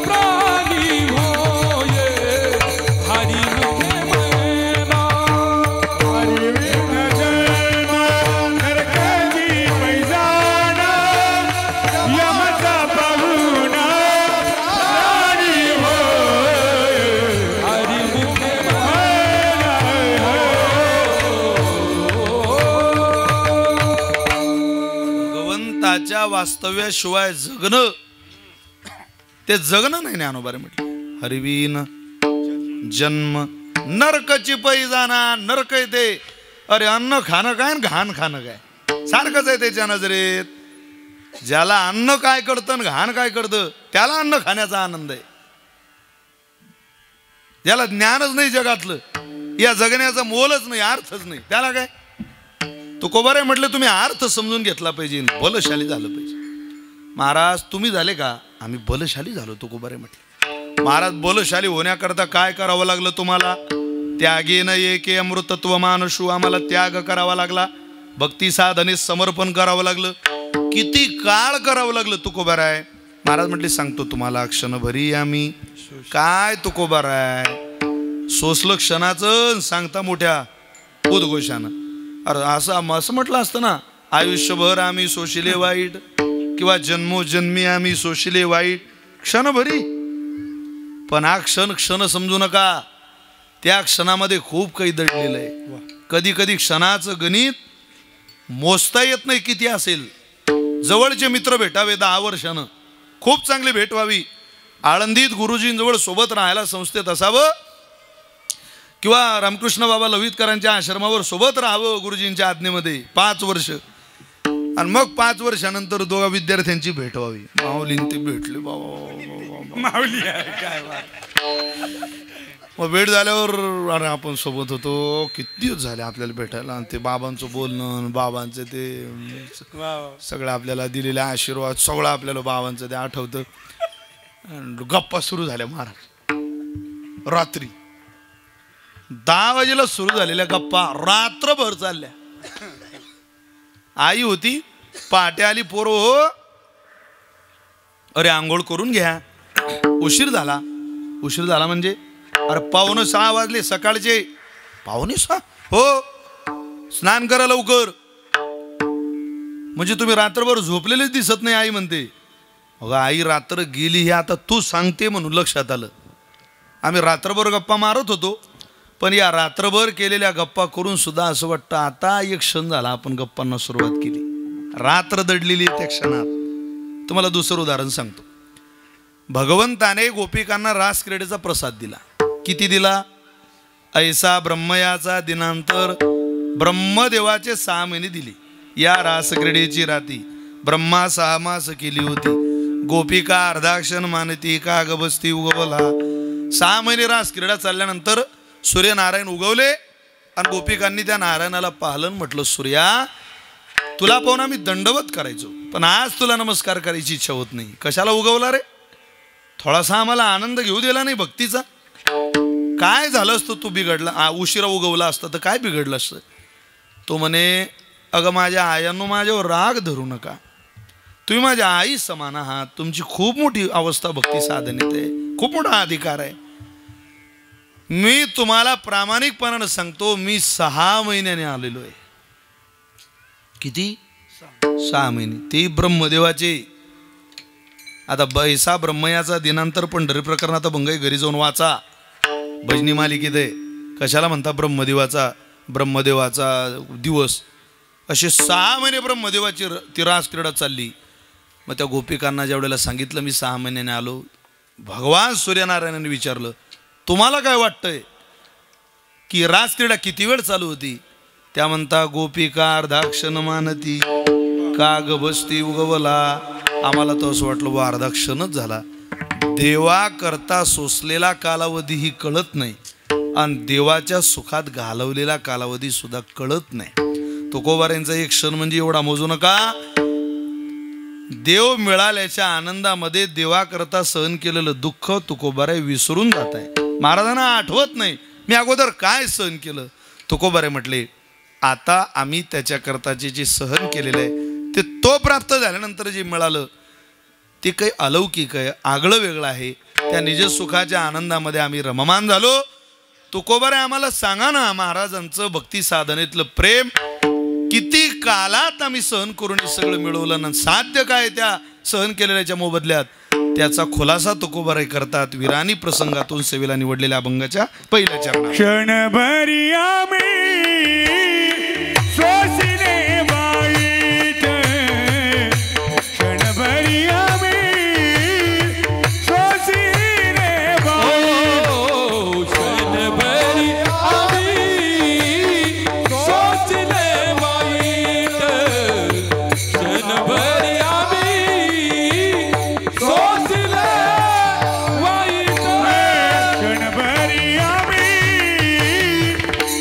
प्राणी होये, हरि मुखे मैना. हरी विना जन्म नरकाची पैजाना, यमचा पाहुणा प्राणी होय, हरि मुखे भगवंताच्या वास्तव्याशिवाय जगणं, ते जगणं नाही. ज्ञानोबारे म्हटलं हरिवीन जन्म नरकची पैजाना. नरक आहे ते. अरे अन्न खाणं काय आणि घाण खाणं काय सारखंच आहे त्याच्या नजरेत. ज्याला अन्न काय कळतं आणि घाण काय कळतं त्याला अन्न खाण्याचा आनंद आहे. ज्याला ज्ञानच नाही जगातलं, या जगण्याचा मोलच नाही, अर्थच नाही, त्याला काय? तुकोबारे म्हटलं तुम्ही अर्थ समजून घेतला पाहिजे, बलशाली झालं पाहिजे. महाराज तुम्ही झाले का? आम्ही बलशाली झालो. तुकोबारे म्हटले महाराज बलशाली होण्याकरता काय करावं लागलं तुम्हाला? त्यागेन एके अमृतत्व मानशू. आम्हाला त्याग करावा लागला, भक्ती साधने समर्पण करावं लागलं. किती काळ करावं लागलं तुकोबाराय? महाराज म्हटले सांगतो तुम्हाला क्षणभरी आम्ही. काय तुकोबाराय सोसलं क्षणाचं, सांगता मोठ्या उद्घोषानं. अरे असं म्हटलं असतं ना, आयुष्यभर आम्ही सोशिले वाईट, किंवा जन्मोजन्मी आम्ही सोशिले वाईट. क्षणभरी. पण हा क्षण क्षण समजू नका, त्या क्षणामध्ये खूप काही दडलेलं आहे. कधी कधी क्षणाचं गणित मोजता येत नाही किती असेल. जवळचे मित्र भेटावे 10 वर्षानं, खूप चांगली भेट व्हावी, आळंदीत गुरुजींजवळ सोबत राहायला संस्थेत असावं किंवा रामकृष्ण बाबा लवितकरांच्या आश्रमावर सोबत राहावं गुरुजींच्या आज्ञेमध्ये 5 वर्ष, आणि मग 5 वर्षानंतर दोघा विद्यार्थ्यांची भेट व्हावी. माऊलीन ते भेटले बाबा, माऊली आहे काय मग भेट झाल्यावर अरे आपण सोबत होतो, किती दिवस झाले आपल्याला भेटायला, आणि ते बाबांचं बोलणं, बाबांचं ते सगळं आपल्याला दिलेला आशीर्वाद सगळं आपल्याला बाबांचं ते आठवतं. गप्पा सुरू झाल्या महाराज. रात्री 10 वाजेला सुरू झालेल्या गप्पा रात्रभर चालल्या. आई होती, पहाटे आली, पोरो हो अरे आंघोळ करून घ्या, उशीर झाला. उशीर झाला म्हणजे अरे 5:45 वाजले सकाळचे. 5:45? हो, स्नान करा लवकर. म्हणजे तुम्ही रात्रभर झोपलेलेच दिसत नाही आई म्हणते. अगं आई रात्र गेली हे आता तू सांगते म्हणून लक्षात आलं. आम्ही रात्रभर गप्पा मारत होतो, पण या रात्रभर केलेल्या गप्पा करून सुद्धा असं वाटतं आता एक क्षण झाला आपण गप्पांना सुरुवात केली. रात्र दडलेली त्या क्षणात. तुम्हाला दुसरं उदाहरण सांगतो. भगवंताने गोपिकांना रास क्रीडेचा प्रसाद दिला. किती दिला? ऐसा ब्रह्मयाचा दिनांतर ब्रह्मदेवाचे 6 महिने दिले. या रासक्रीडेची राती ब्रह्मा 6 मास केली होती. गोपिका अर्धाक्षण मानती का गबस्ती उगवला. 6 महिने रास क्रीडा चालल्यानंतर सूर्यनारायण उगवले आणि गोपिकांनी त्या नारायणाला पाहलं, म्हटलं सूर्या तुला पाहून आम्ही दंडवत करायचो, पण आज तुला नमस्कार करायची इच्छा होत नाही. कशाला उगवला रे? थोडासा आम्हाला आनंद घेऊ दिला नाही भक्तीचा. काय झालं असतं तू बिघडला, उशिरा उगवला असता तर काय बिघडलं असतं? तो म्हणे अगं माझ्या आयांनो माझ्यावर राग धरू नका, तुम्ही माझ्या आई समान आहात. तुमची खूप मोठी अवस्था भक्ती साधनेत आहे, खूप मोठा अधिकार आहे. मी तुम्हाला प्रामाणिकपणानं सांगतो, मी 6 महिन्याने आलेलो आहे. किती? 6 महिने. ते ब्रह्मदेवाचे. आता बैसा ब्रह्मयाचा दिनांतर पंढरी प्रकरणात भंगाई घरी जाऊन वाचा, भजनी मालिकेत आहे. कशाला म्हणता ब्रह्मदेवाचा दिवस. असे 6 महिने ब्रह्मदेवाची ती रास क्रीडा चालली. मग त्या गोपिकांना ज्या वेळेला सांगितलं मी 6 महिन्याने आलो, भगवान सूर्यनारायणाने विचारलं तुम्हाला काय वाटतंय की रास क्रीडा किती वेळ चालू होती? त्या म्हणता गोपिका अर्धाक्षण मानती का ग बसती उगवला. आम्हाला तर असं वाटलं बा अर्धा क्षणच झाला. देवा करता सोसलेला कालावधी ही कळत नाही आणि देवाच्या सुखात घालवलेला कालावधी सुद्धा कळत नाही. तुकोबारांचा एक क्षण म्हणजे एवढा मोजू नका. देव मिळाल्याच्या आनंदामध्ये देवाकरता सहन केलेलं दुःख तुकोबारे विसरून जात आहे. महाराजांना आठवत नाही मी अगोदर काय सहन केलं. तुकोबारे म्हटले आता आम्ही त्याच्याकरताचे जे सहन केलेलं आहे ते तो प्राप्त झाल्यानंतर जे मिळालं ते काही अलौकिक आहे, आगळं वेगळं आहे. त्या निजसुखाच्या आनंदामध्ये आम्ही रममान झालो. तुकोबारे आम्हाला सांगा ना महाराजांचं भक्ती साधनेतलं प्रेम किती कालात आम्ही सहन करून हे सगळं मिळवलं ना, साध्य काय त्या सहन केलेल्याच्या मोबदल्यात. त्याचा खुलासा तुकोबारे करतात विराणी प्रसंगातून सेवेला निवडलेल्या अभंगाच्या पहिल्या चरणात. क्षणभरी आम्ही सोसिले वाईट, क्षणभरी आम्ही सोसिले वाईट, क्षणभरी आम्ही सोचले वाईट, क्षणभरी आम्ही सोचले वाईट, क्षणभरी आम्ही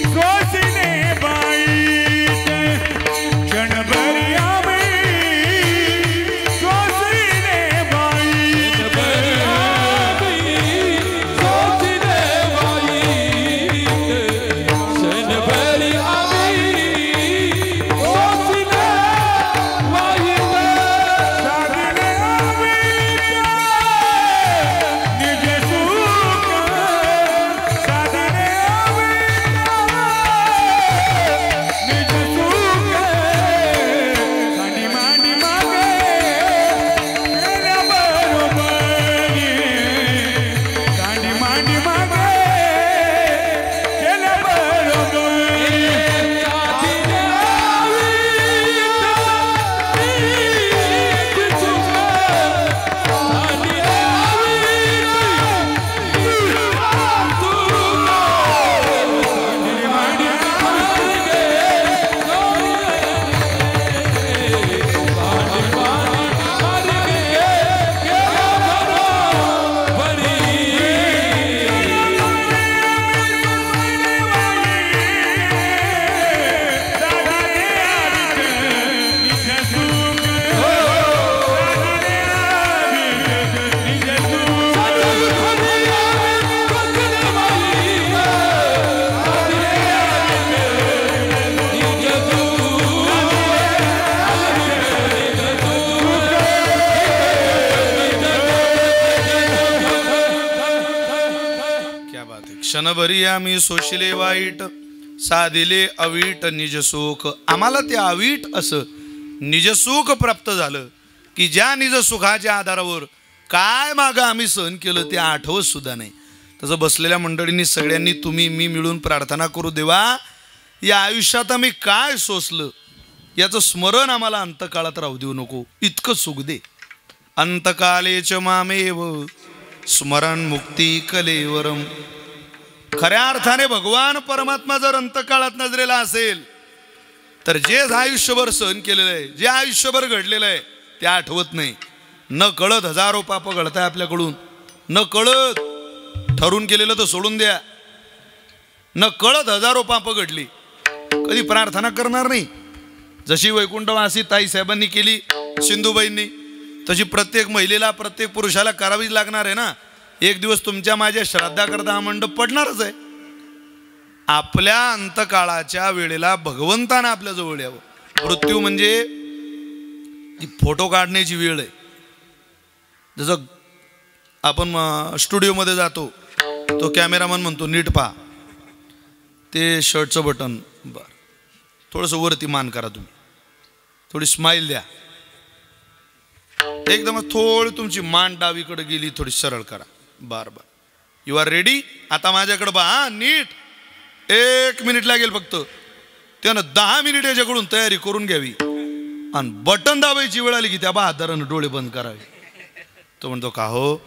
सोसिले वाईट. क्षणभरी आम्ही सोशिले वाईट साधिले अवीट निजसुख. आम्हाला ते अवीट असं निजसुख प्राप्त झालं की ज्या निजसुखाच्या आधारावर काय मागं आम्ही सहन केलं ते आठवत सुद्धा नाही. तसं बसलेल्या मंडळींनी सगळ्यांनी तुम्ही मी मिळून प्रार्थना करू, देवा या आयुष्यात आम्ही काय सोसलं याचं स्मरण आम्हाला अंतकाळात राहू देऊ नको, इतकं सुख दे. अंतकालेच मामेव स्मरण मुक्ती कलेवरम. खऱ्या अर्थाने भगवान परमात्मा जर अंतकाळात नजरेला असेल तर जे आयुष्यभर सहन केलेलं आहे, जे आयुष्यभर घडलेलं आहे ते आठवत नाही. न कळत हजारो पाप घडताय आपल्याकडून, न कळत. ठरून केलेलं तर सोडून द्या, न कळत हजारो पाप घडली. कधी प्रार्थना करणार नाही. जशी वैकुंठवासी ताईसाहेबांनी केली सिंधुबाईंनी, तशी प्रत्येक महिलेला प्रत्येक पुरुषाला करावीच लागणार आहे ना. एक दिवस तुमच्या माझ्या श्राद्धा करता हा मंडप पडणारच आहे. आपल्या अंतकाळाच्या वेळेला भगवंतानं आपल्या जवळ यावं. मृत्यू म्हणजे ती फोटो काढण्याची वेळ आहे. जसं आपण स्टुडिओमध्ये जातो, तो कॅमेरामन म्हणतो नीट पहा ते शर्टचं बटन, बरं थोडंसं वरती मान करा, तुम्ही थोडी स्माईल द्या, एकदम थोडी तुमची मान डावीकडे गेली थोडी सरळ करा, बार बार. You are ready. आता माझ्याकडे पहा नीट. 1 मिनिट लागेल फक्त. त्यानं 10 मिनिट याच्याकडून तयारी करून घ्यावी आणि बटन दाबायची वेळ आली की त्या बहादरानं डोळे बंद करावे. तो म्हणतो का हो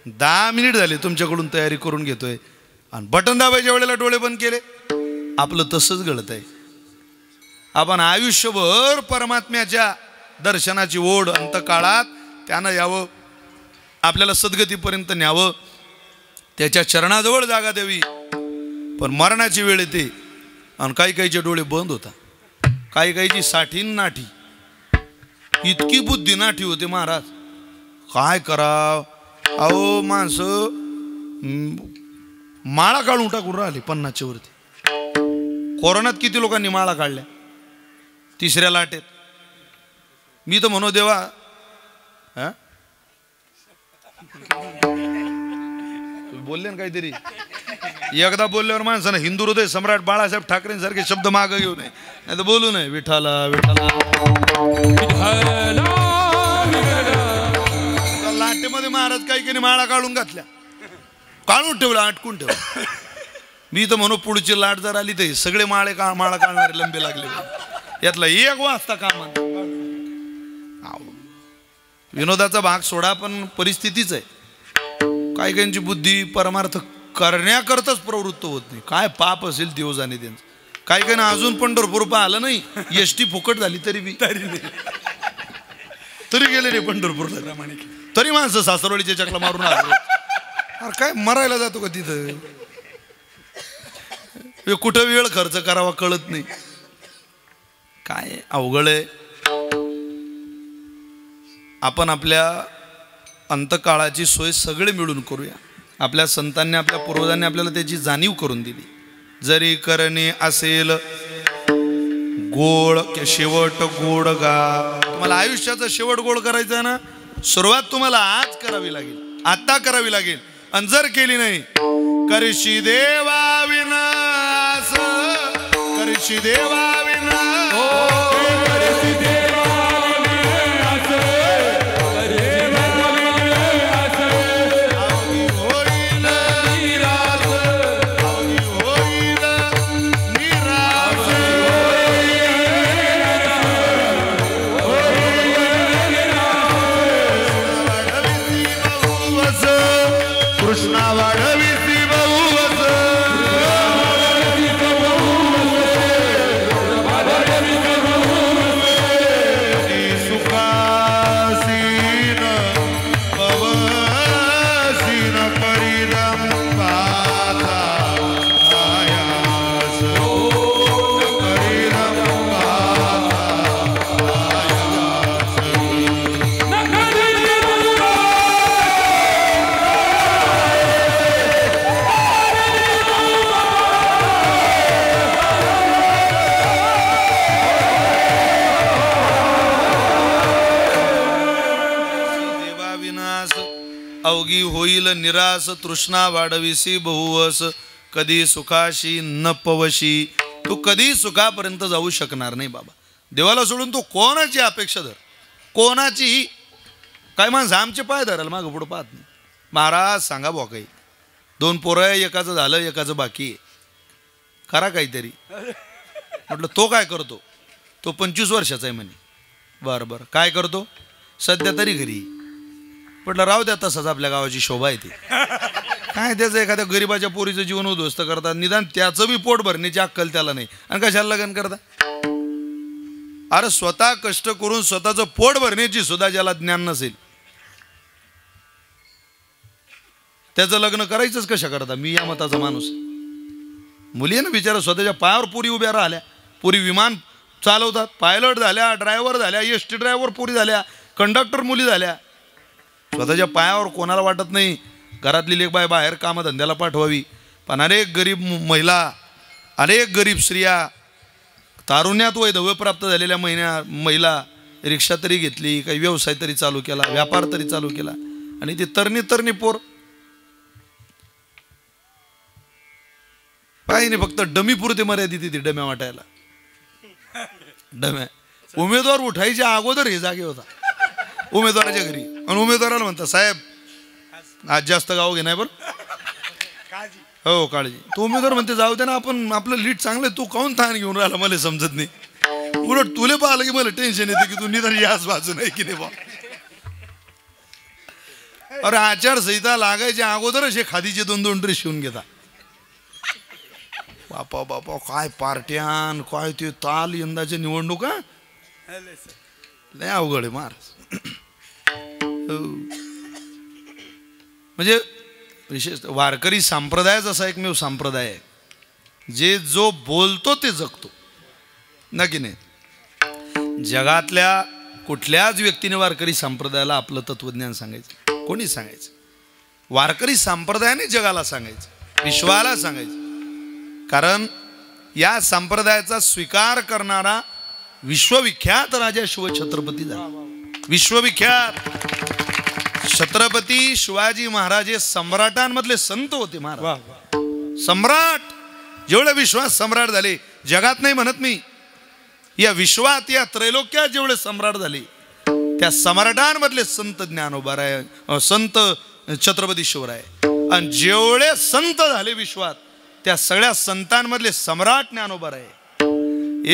10 मिनिट झाले तुमच्याकडून तयारी करून घेतोय आणि बटन दाबायच्या वेळेला डोळे बंद केले. आपलं तसंच घडत आहे. आपण आयुष्यभर परमात्म्याच्या दर्शनाची ओढ अंतकाळात त्यानं यावं, आपल्याला सद्गतीपर्यंत न्यावं, त्याच्या चरणाजवळ जागा द्यावी. पण मरणाची वेळ येते आणि काही काहीचे डोळे बंद होतात, काही काहीची साठीन नाठी. इतकी बुद्धी नाठी होते महाराज, काय कराव. अहो माणसं माळा काढून टाकून राहिले 50च्या वरती. कोरोनात किती लोकांनी माळा काढल्या 3ऱ्या लाटेत. मी तर म्हणू देवा, बोलले ना काहीतरी. एकदा बोलल्यावर माणसानं हिंदू हृदय सम्राट बाळासाहेब ठाकरेंसारखे शब्द मागं घेऊ नये, नाही तर बोलू नये. विठाला विठाला. लाटेमध्ये महाराज काही माळा काढून घातल्या, काढून ठेवला, अटकून ठेवला. मी तर म्हणू पुढची लाट जर आली तर सगळे माळा काढणारे लंबे लागले. यातला एक वाजता कामा. विनोदाचा भाग सोडा, पण परिस्थितीच आहे. काही काहींची बुद्धी परमार्थ करण्याकरताच प्रवृत्त होत नाही. काय पाप असेल देव जाणे त्यांचं. काही काही अजून पंढरपूर आलं नाही, एसटी फुकट झाली तरी गेले नाही पंढरपूरला. तरी माणसं सासरवाडीच्या चकला मारून आले. अरे काय मरायला जातो का तिथं. कुठं वेळ खर्च करावा कळत नाही. काय अवघड आहे. आपण आपल्या अंतकाळाची सोय सगळे मिळून करूया. आपल्या संतांनी आपल्या पूर्वजांनी आपल्याला त्याची जाणीव करून दिली. जरी करणे असेल गोड की शेवट गोड गा. तुम्हाला आयुष्याचा शेवट गोड करायचा आहे ना, सुरुवात तुम्हाला आज करावी लागेल, आता करावी लागेल. आणि जर केली नाही करशी देवा विनाश, करशी देवा विनाश, करशी देवा विनाश, होईल निराश, होईल निराश, कृष्णा वाढविसी बहुवस, सुखासीन पवसीन परिदम पाता आयास, परिदम पाता देवा विनाश, अवघी होईल निराश, तृष्णा वाढविसी बहुवस, कधी सुखाशी न पवशी, तू कधी सुखापर्यंत जाऊ शकणार नाही बाबा. देवाला सोडून तू कोणाची अपेक्षा धर, कोणाचीही. काय माणसं आमचे पाय धराल मागं पुढं पाहत नाही. महाराज सांगा बुवा काही, 2 पोरं आहे, एकाचं झालं एकाचं बाकी आहे, करा काहीतरी. म्हटलं तो काय करतो? तो 25 वर्षाचा आहे म्हणे. बरं बरं काय करतो? सध्या तरी घरी. म्हटलं राहू द्या, तसंच आपल्या गावाची शोभा आहे ती. काय त्याचं एखाद्या गरीबाच्या पोरीचं जीवन उद्ध्वस्त करतात, निदान त्याचं बी पोट भरण्याची अक्कल त्याला नाही, आणि कशाला लग्न करता? अरे स्वतः कष्ट करून स्वतःचं पोट भरण्याची सुद्धा ज्याला ज्ञान नसेल त्याचं लग्न करायचंच कशा करता? मी या मताचा माणूस. मुली आहे ना बिचारा, स्वतःच्या पायावर पुरी उभ्या राहिल्या, पुरी विमान चालवतात, पायलट झाल्या, ड्रायव्हर झाल्या, एसटी ड्रायव्हर पुरी झाल्या, कंडक्टर मुली झाल्या. स्वतःच्या पायावर कोणाला वाटत नाही घरातली लेक बाय बाहेर कामधंद्याला पाठवावी. पण अनेक गरीब महिला, अनेक गरीब स्त्रिया, तारुण्यात वैधव्य प्राप्त झालेल्या महिला रिक्षा तरी घेतली, काही व्यवसाय तरी चालू केला, व्यापार तरी चालू केला, आणि ती तरणी पोर पाहिजे फक्त डमी पुरते मर्यादित ती डम्या वाटायला. डम्या उमेदवार उठायच्या अगोदर हे जागे होता उमेदवाराच्या घरी, आणि उमेदवाराला म्हणता साहेब आज जास्त गाव घे नाही बरं, हो काळजी. तो उमेदवार म्हणते जाऊ दे ना, आपण आपलं लीड चांगलं, तू काऊन थान घेऊन राहिला मला समजत नाही. उलट तुले पाहिलं की मला टेन्शन येते की तू निदान याच बाजू नाही की नाही बा. अरे आचारसंहिता लागायच्या अगोदरच हे खादीचे 2-2 ड्रेस शिवून घेता. बापा बापा काय पार्ट्यान, काय ते ताल, यंदाच्या निवडणुका लय अवघड आहे महाराज. म्हणजे विशेष वारकरी संप्रदायच असा एकमेव संप्रदाय आहे जे जो बोलतो ते जगतो, नक्की नाही. जगातल्या कुठल्याच व्यक्तीने वारकरी संप्रदायाला आपलं तत्वज्ञान सांगायचं, कोणी सांगायचं? वारकरी संप्रदायाने जगाला सांगायचं, विश्वाला सांगायचं. कारण या संप्रदायाचा स्वीकार करणारा विश्वविख्यात राजा शिवछत्रपती झाला. विश्वविख्यात छत्रपती शिवाजी महाराज हे सम्राटांमधले संत होते महाराज. सम्राट, जेवढे विश्वात सम्राट झाले जगात नाही म्हणत मी, या विश्वात या त्रैलोक्यात जेवढे सम्राट झाले त्या सम्राटांमधले संत ज्ञानोबाराय, संत छत्रपती शिवराय. आणि जेवढे संत झाले विश्वात त्या सगळ्या संतांमधले सम्राट ज्ञानोबाराय.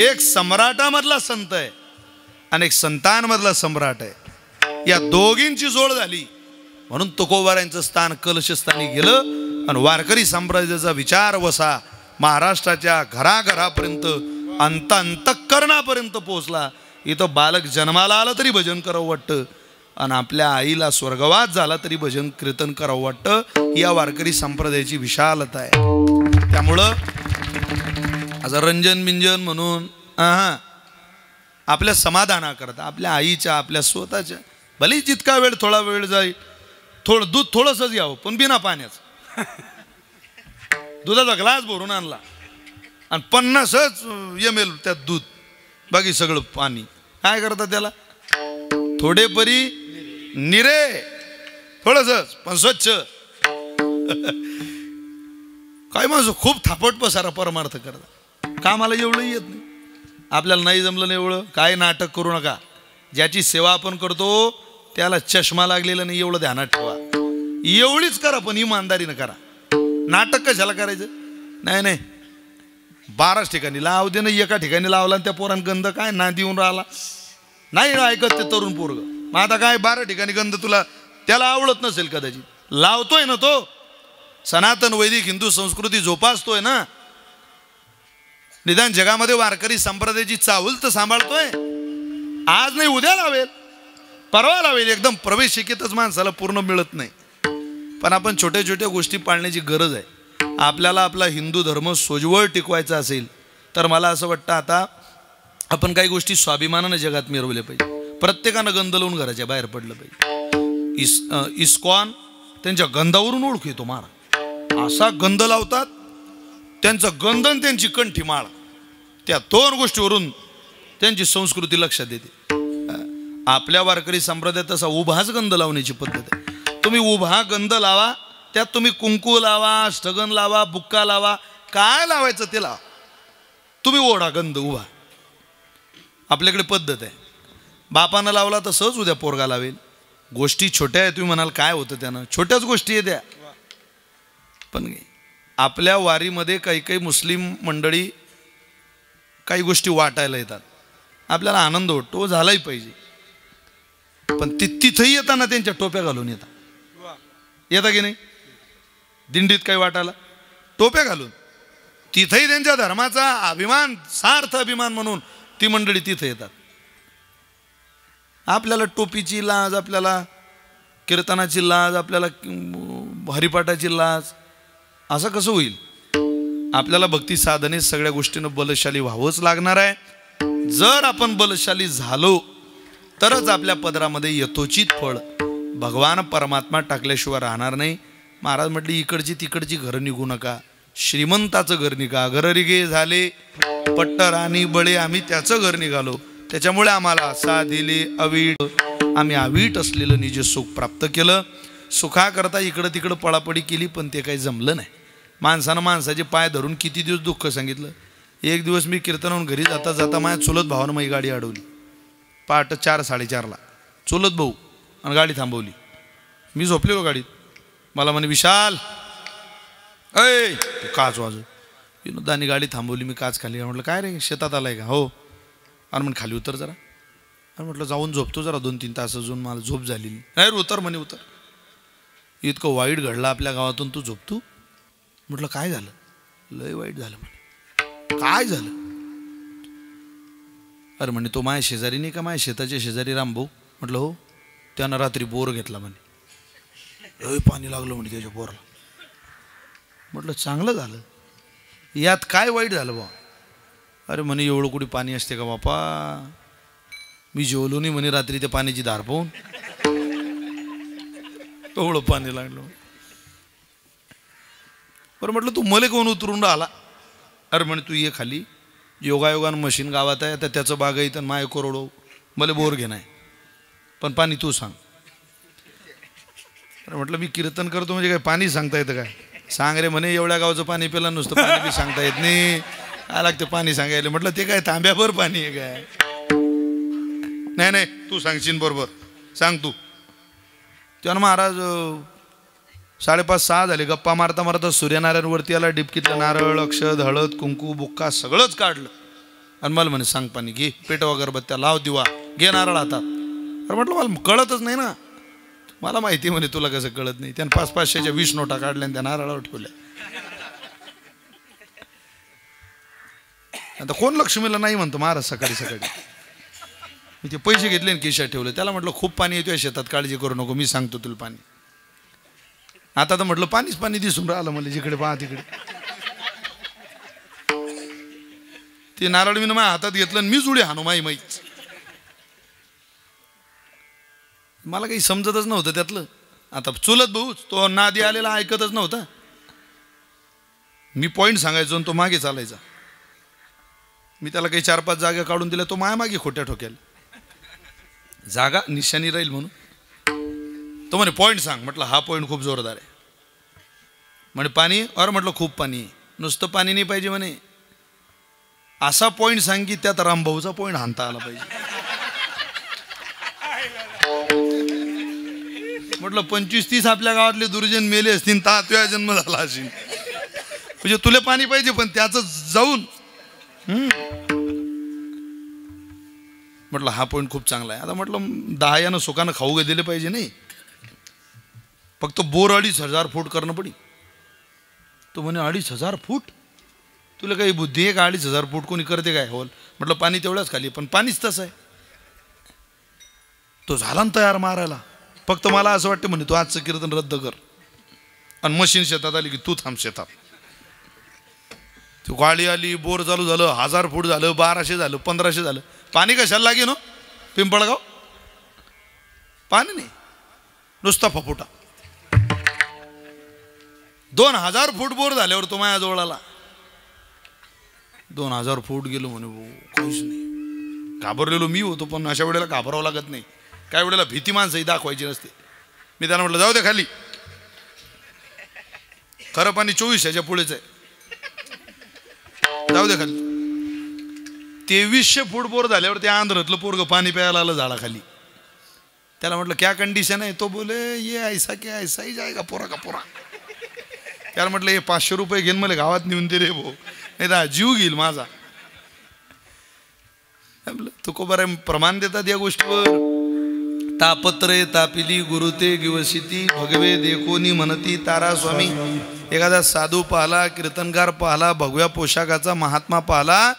एक सम्राटामधला संत आहे आणि एक संतांमधला सम्राट आहे. या दोघींची जोड झाली म्हणून तुकोबारायांचं स्थान कलशस्थानी गेलं आणि वारकरी संप्रदायाचा विचार वसा महाराष्ट्राच्या घराघरापर्यंत, अंतःकरणापर्यंत पोहोचला. इथं बालक जन्माला आलं तरी भजन करावं वाटतं, आणि आपल्या आईला स्वर्गवास झाला तरी भजन कीर्तन करावं वाटतं. या वारकरी संप्रदायाची विशालता आहे. त्यामुळं असं रंजन बिंजन म्हणून आपल्या समाधानाकरता, आपल्या आईच्या, आपल्या स्वतःच्या, भले जितका वेळ थोडा वेळ जाईल, दूध थोडंसंच घ्यावं पण बिना पाण्याचं. दुधाचा ग्लास भरून आणला आणि 50च ml त्यात दूध, बाकी सगळं पाणी. काय करतात त्याला? थोडे परी निरे, थोडंसंच पण स्वच्छ. काय माणसं खूप थापट पसारा परमार्थ करतात, कामाला एवढं येत नाही. आपल्याला नाही जमलं नाही एवढं, काय नाटक करू नका. ज्याची सेवा आपण करतो त्याला चष्मा लागलेला नाही एवढं ध्यानात ठेवा. एवढीच करा पण इमानदारीनं करा. नाटक कशाला करायचं? नाही 12 ठिकाणी लावू दे ना, एका ठिकाणी लावला त्या पोरान गंध काय ना देऊन राहिला, नाही ऐकत ते तरुण पोरग. मग आता काय 12 ठिकाणी गंध तुला त्याला आवडत नसेल कदाचित, लावतोय ना तो, सनातन वैदिक हिंदू संस्कृती जोपासतोय ना. निदान जगामध्ये वारकरी संप्रदायाची चाहूल तर सांभाळतोय. आज नाही उद्या लावेल, परवा लावेल. एकदम प्रवेशिकेतच माणसाला पूर्ण मिळत नाही. पण आपण छोट्या छोट्या गोष्टी पाळण्याची गरज आहे. आपल्याला आपला हिंदू धर्म सोज्वळ टिकवायचा असेल तर मला असं वाटतं आता आपण काही गोष्टी स्वाभिमानाने जगात मिरवल्या पाहिजे. प्रत्येकानं गंध लावून घराच्या बाहेर पडलं पाहिजे. इस्कॉन त्यांच्या गंधावरून ओळखू येतो महाराज. असा गंध लावतात, त्यांचा गंध आणि त्यांची कंठी माळ, त्या 2 गोष्टीवरून त्यांची संस्कृती लक्षात येते. आपल्या वारकरी संप्रदायात तसा उभाच गंध लावण्याची पद्धत आहे. तुम्ही उभा गंध लावा त्यात तुम्ही कुंकू लावा, स्टगन लावा, बुक्का लावा, काय लावायचं ते लावा, तुम्ही ओढा गंध उभा. आपल्याकडे पद्धत आहे, बापानं लावला तर सहज उद्या पोरगा लावेल. गोष्टी छोट्या आहे, तुम्ही म्हणाल काय होतं त्यानं, छोट्याच गोष्टी आहे त्या. पण आपल्या वारीमध्ये काही काही मुस्लिम मंडळी काही गोष्टी वाटायला येतात, आपल्याला आनंद वाटतो, झालाही पाहिजे. पण तिथंही येताना त्यांच्या टोप्या घालून येता की नाही. दिंडीत काही वाटायला टोप्या घालून, तिथंही त्यांच्या धर्माचा अभिमान, सार्थ अभिमान म्हणून ती मंडळी तिथं येतात. आपल्याला टोपीची लाज, आपल्याला कीर्तनाची लाज, आपल्याला हरिपाठाची लाज, असं कसं होईल. आपल्याला भक्ती साधने सगळ्या गोष्टीनं बलशाली व्हावंच लागणार आहे. जर आपण बलशाली झालो तरच आपल्या पदरामध्ये यथोचित फळ भगवान परमात्मा टाकल्याशिवाय राहणार नाही. महाराज म्हटली इकडची तिकडची घरं निघू नका, श्रीमंताचं घर निघा. घररिगे झाले पट्टराणी बळे, आम्ही त्याचं घर निघालो, त्याच्यामुळे आम्हाला साधिले अवीट, आम्ही अवीट असलेलं निज सुख प्राप्त केलं. सुखाकरता इकडं तिकडं पळापळी केली, पण ते काही जमलं नाही. माणसानं माणसाचे पाय धरून किती दिवस दुःख सांगितलं. एक दिवस मी कीर्तनाहून घरी जाता जाता माझ्या चुलत भावानं माझी गाडी अडवली. पहाटे 4-4:30ला चुलत भाऊ, आणि गाडी थांबवली. मी झोपलेलो गाडीत. मला म्हणे विशाल ऐ काच वाजव. विनोदानी गाडी थांबवली, मी काच खाली. म्हटलं काय रे शेतात आलाय का. हो. अरे म्हणे खाली उतर जरा. अरे म्हटलं जाऊन झोपतो जरा 2-3 तास अजून, मला झोप झालेली नाही. उतर म्हणे उतर. इतकं वाईट घडलं आपल्या गावातून, तू झोपतो. म्हटलं काय झालं. लय वाईट झालं म्हणे. काय झालं. अरे म्हणे तो माझ्या शेजारी नाही का, माझ्या शेताच्या शेजारी रामभाऊ. म्हटलं हो. त्यानं रात्री बोर घेतला म्हणे, लय पाणी लागलं म्हणे त्याच्या बोरला. म्हटलं चांगलं झालं, यात काय वाईट झालं बा. अरे म्हणे एवढं कुठे पाणी असते का बापा, मी जेवलो नाही म्हणे रात्री त्या पाण्याची धार पाहून, एवढं पाणी लागलं. बरं म्हटलं तू मले कोण उतरून राहिला. अरे म्हणे तू ये खाली, योगायोगानं मशीन गावात आहे, तर त्याचं बाग आहे, तर माय करोडो मला बोर घेणं आहे, पण पाणी तू सांग. अरे म्हटलं मी कीर्तन करतो म्हणजे काय पाणी सांगता येतं काय. सांग रे म्हणे, एवढ्या गावचं पाणी पिलं, नुसतं पाणी बी सांगता येत नाही, काय लागतं पाणी सांगायला. म्हटलं ते काय तांब्याभर पाणी आहे काय. नाही नाही तू सांगशील बरोबर, सांग तू. तेव्हा महाराज 5:30-6 झाले. गप्पा मारता मारता सूर्यनारायण वरती आला. डिपकीतलं नारळ, अक्षद, हळद, कुंकू, बुक्का सगळंच काढलं. आणि मला म्हणे सांग पाणी घे, पेटव अगरबत्त्या, लाव दिवा, घे नारळ हातात. अरे म्हटलं मला कळतच नाही ना. मला माहिती म्हणे तुला कसं कळत नाही. त्यानं 500-500च्या 20 नोटा काढल्या आणि त्या नारळावर ठेवल्या. आता कोण लक्ष्मीला नाही म्हणतो महाराज. सकाळी सकाळी मी ते पैसे घेतले आणि केशात ठेवले. त्याला म्हटलं खूप पाणी येतोय शेतात, काळजी करू नको, मी सांगतो तुला पाणी. आता तर म्हटलं पाणीच पाणी दिसून राहिलं मला, जिकडे पहा तिकडे. ते नारळ मी माझ्या हातात घेतलं आणि मी जुळी हाणू माई माहीच. मला काही समजतच नव्हतं त्यातलं. आता चुलत भाऊ तो नादी आलेला ऐकतच नव्हता. मी पॉईंट सांगायचो आणि तो मागे चालायचा. मी त्याला काही 4-5 जागा काढून दिल्या, तो माया मागे खोट्या ठोक्याला. जागा निशाणी राहील म्हणून तो म्हणे पॉईंट सांग. म्हटलं हा पॉईंट खूप जोरदार आहे. म्हणे पाणी. अरे म्हटलं खूप पाणी. नुसतं पाणी नाही पाहिजे म्हणे, असा पॉईंट सांग की त्यात रामभाऊचा पॉईंट हाणता आला पाहिजे. म्हटलं 25-30 आपल्या गावातले दुर्जन मेले असतील, ता तुझा जन्म झाला असेल. म्हणजे तुला पाणी पाहिजे पण त्याच जाऊन. म्हटलं हा पॉईंट खूप चांगला आहे. आता म्हटलं 10 यानं सुखानं खाऊ दिले पाहिजे नाही, फक्त बोर 2,500 फूट करणं पडी. तो म्हणे 2,500 फूट, तुला काही बुद्धी आहे का. 2,500 फूट कोणी करते काय होल. म्हटलं पाणी तेवढ्याच खाली, पण पाणीच तसं आहे. तो झाला ना तयार मारायला. फक्त मला असं वाटतं म्हणे तू आजचं कीर्तन रद्द कर आणि मशीन शेतात आली की तू थांब शेतात. ती गाडी आली, बोर चालू झालं, 1000 फूट झालं, 1200 झालं, 1500 झालं. पाणी कशाला लागे ना पिंपळगाव. पाणी नाही, नुसता फफुटा. 2000 फूट बोर झाल्यावर तो माझ्या जवळ आला. 2000 फूट गेलो म्हणे भाऊ, काहीच नाही. घाबरलेलो मी होतो, पण अशा वेळेला घाबरावं लागत नाही. काय वेळेला भीती माणसंही दाखवायची नसते. मी त्याला म्हटलं जाऊ दे खाली. खरं पाणी 2400च्या पुढेच आहे. जाऊ दे खाली. 2300 फूट बोर झाल्यावर त्या आंध्रातलं पोरग पाणी प्यायला आलं झाडाखाली. त्याला म्हटलं क्या कंडिशन आहे. तो बोले ये ऐसा क्या ऐसा ही जाएगा पोरा का पोरा. त्याला म्हटलं हे 500 रुपये घेऊन मला गावात नेऊन दे रे भो, नाही तर जीव घेईल माझा. तुको बरं प्रमाण देतात या गोष्टीवर. तापत्रे तापिली गुरुते गिवसिती भगवे देखोनी म्हणती तारा स्वामी. एखादा साधू पाहला, कीर्तनकार पाहला, भगव्या पोशाखाचा महात्मा पाहला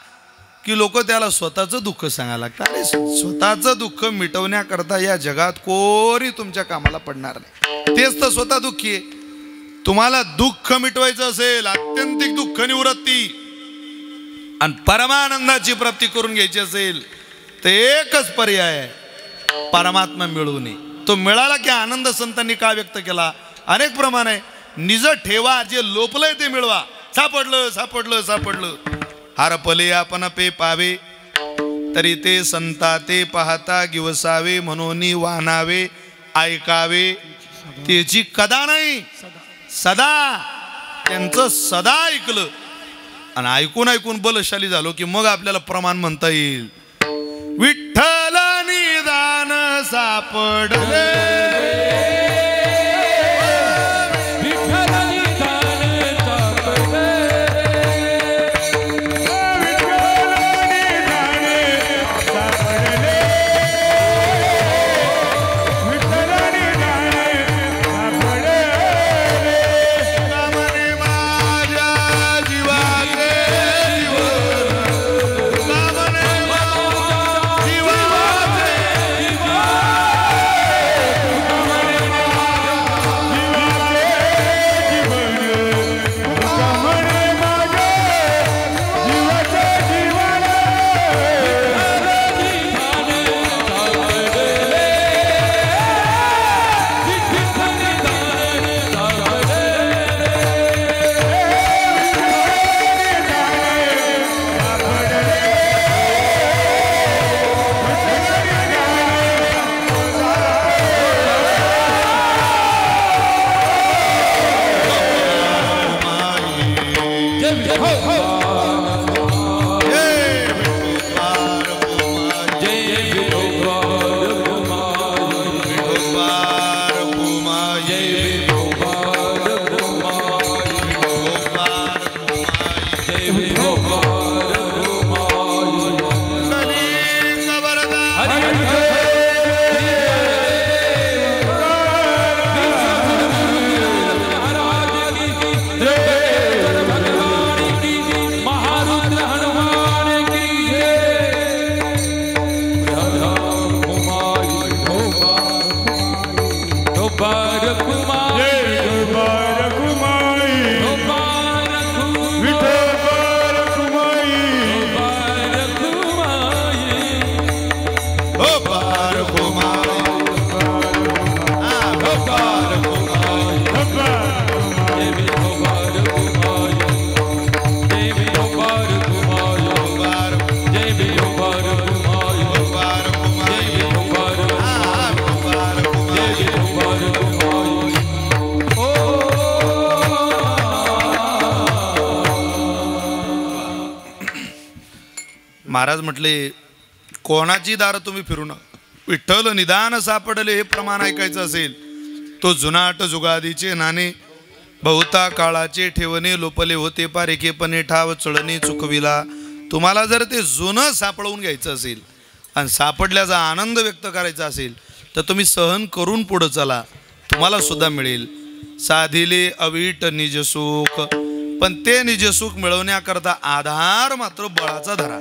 की लोक त्याला स्वतःचं दुःख सांगायला लागतात. अरे स्वतःचं दुःख मिटवण्याकरता या जगात कोणी तुमच्या कामाला पडणार नाही. तेच तर स्वतः दुःखी आहे. तुम्हाला दुःख मिटवायचं असेल, आत्यंतिक दुःख निवृत्ती आणि परमानंदाची प्राप्ती करून घ्यायची असेल तर एकच पर्याय आहे, परमात्मा मिळवणे. तो मिळाला की आनंद संतांनी का व्यक्त केला? अनेक प्रमाण आहे. निज ठेवा, जे लोपलंय ते मिळवा. सापडलं सापडलं सापडलं. हरपले आपण पे पावे तरी ते संता ते पाहता गिवसावे म्हणून वाहनावे ऐकावे त्याची कदा नाही सदा. त्यांचं सदा ऐकलं आणि ऐकून ऐकून बलशाली झालो की मग आपल्याला प्रमाण म्हणता येईल. विठ्ठल निदान सापडले, महाराज म्हटले कोणाची दार तुम्ही फिरू नका. विठ्ठल निदान सापडले हे प्रमाण ऐकायचं असेल तो जुनाट जुगादीचे नाणे बहुता काळाचे ठेवणे लोपले होते पारेखेपणे ठाव चळणे चुकविला. तुम्हाला जर ते जुनं सापडवून घ्यायचं असेल आणि सापडल्याचा आनंद व्यक्त करायचा असेल तर तुम्ही सहन करून पुढं चला, तुम्हाला सुद्धा मिळेल. साधिले अवीट निजसुख, पण ते निजसुख मिळवण्याकरता आधार मात्र बळाचा धरा.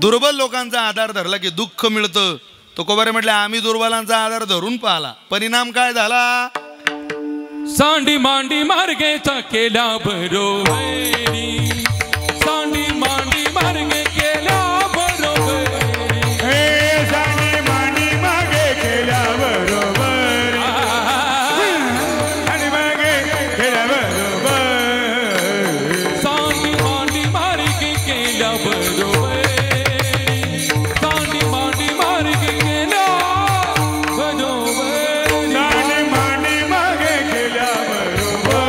दुर्बल लोकांचा आधार धरला की दुःख मिळतं. तो कोबारे म्हटले आम्ही दुर्बलांचा आधार धरून पाहिला, परिणाम काय झाला? सांडी मांडी मार्गेचा केला बरोबरी, सांडी मांडी मार्गे केला बरोबरी, हे सांडी मांडी मागे केल्या बरोबर, आणि मागे केल्या बरोबर, सांडी मांडी मार्गे केला बरोबरी, सांडी मांडी मार्गे केला बरोबरी, सांडी मांडी मागे केल्या बरोबर,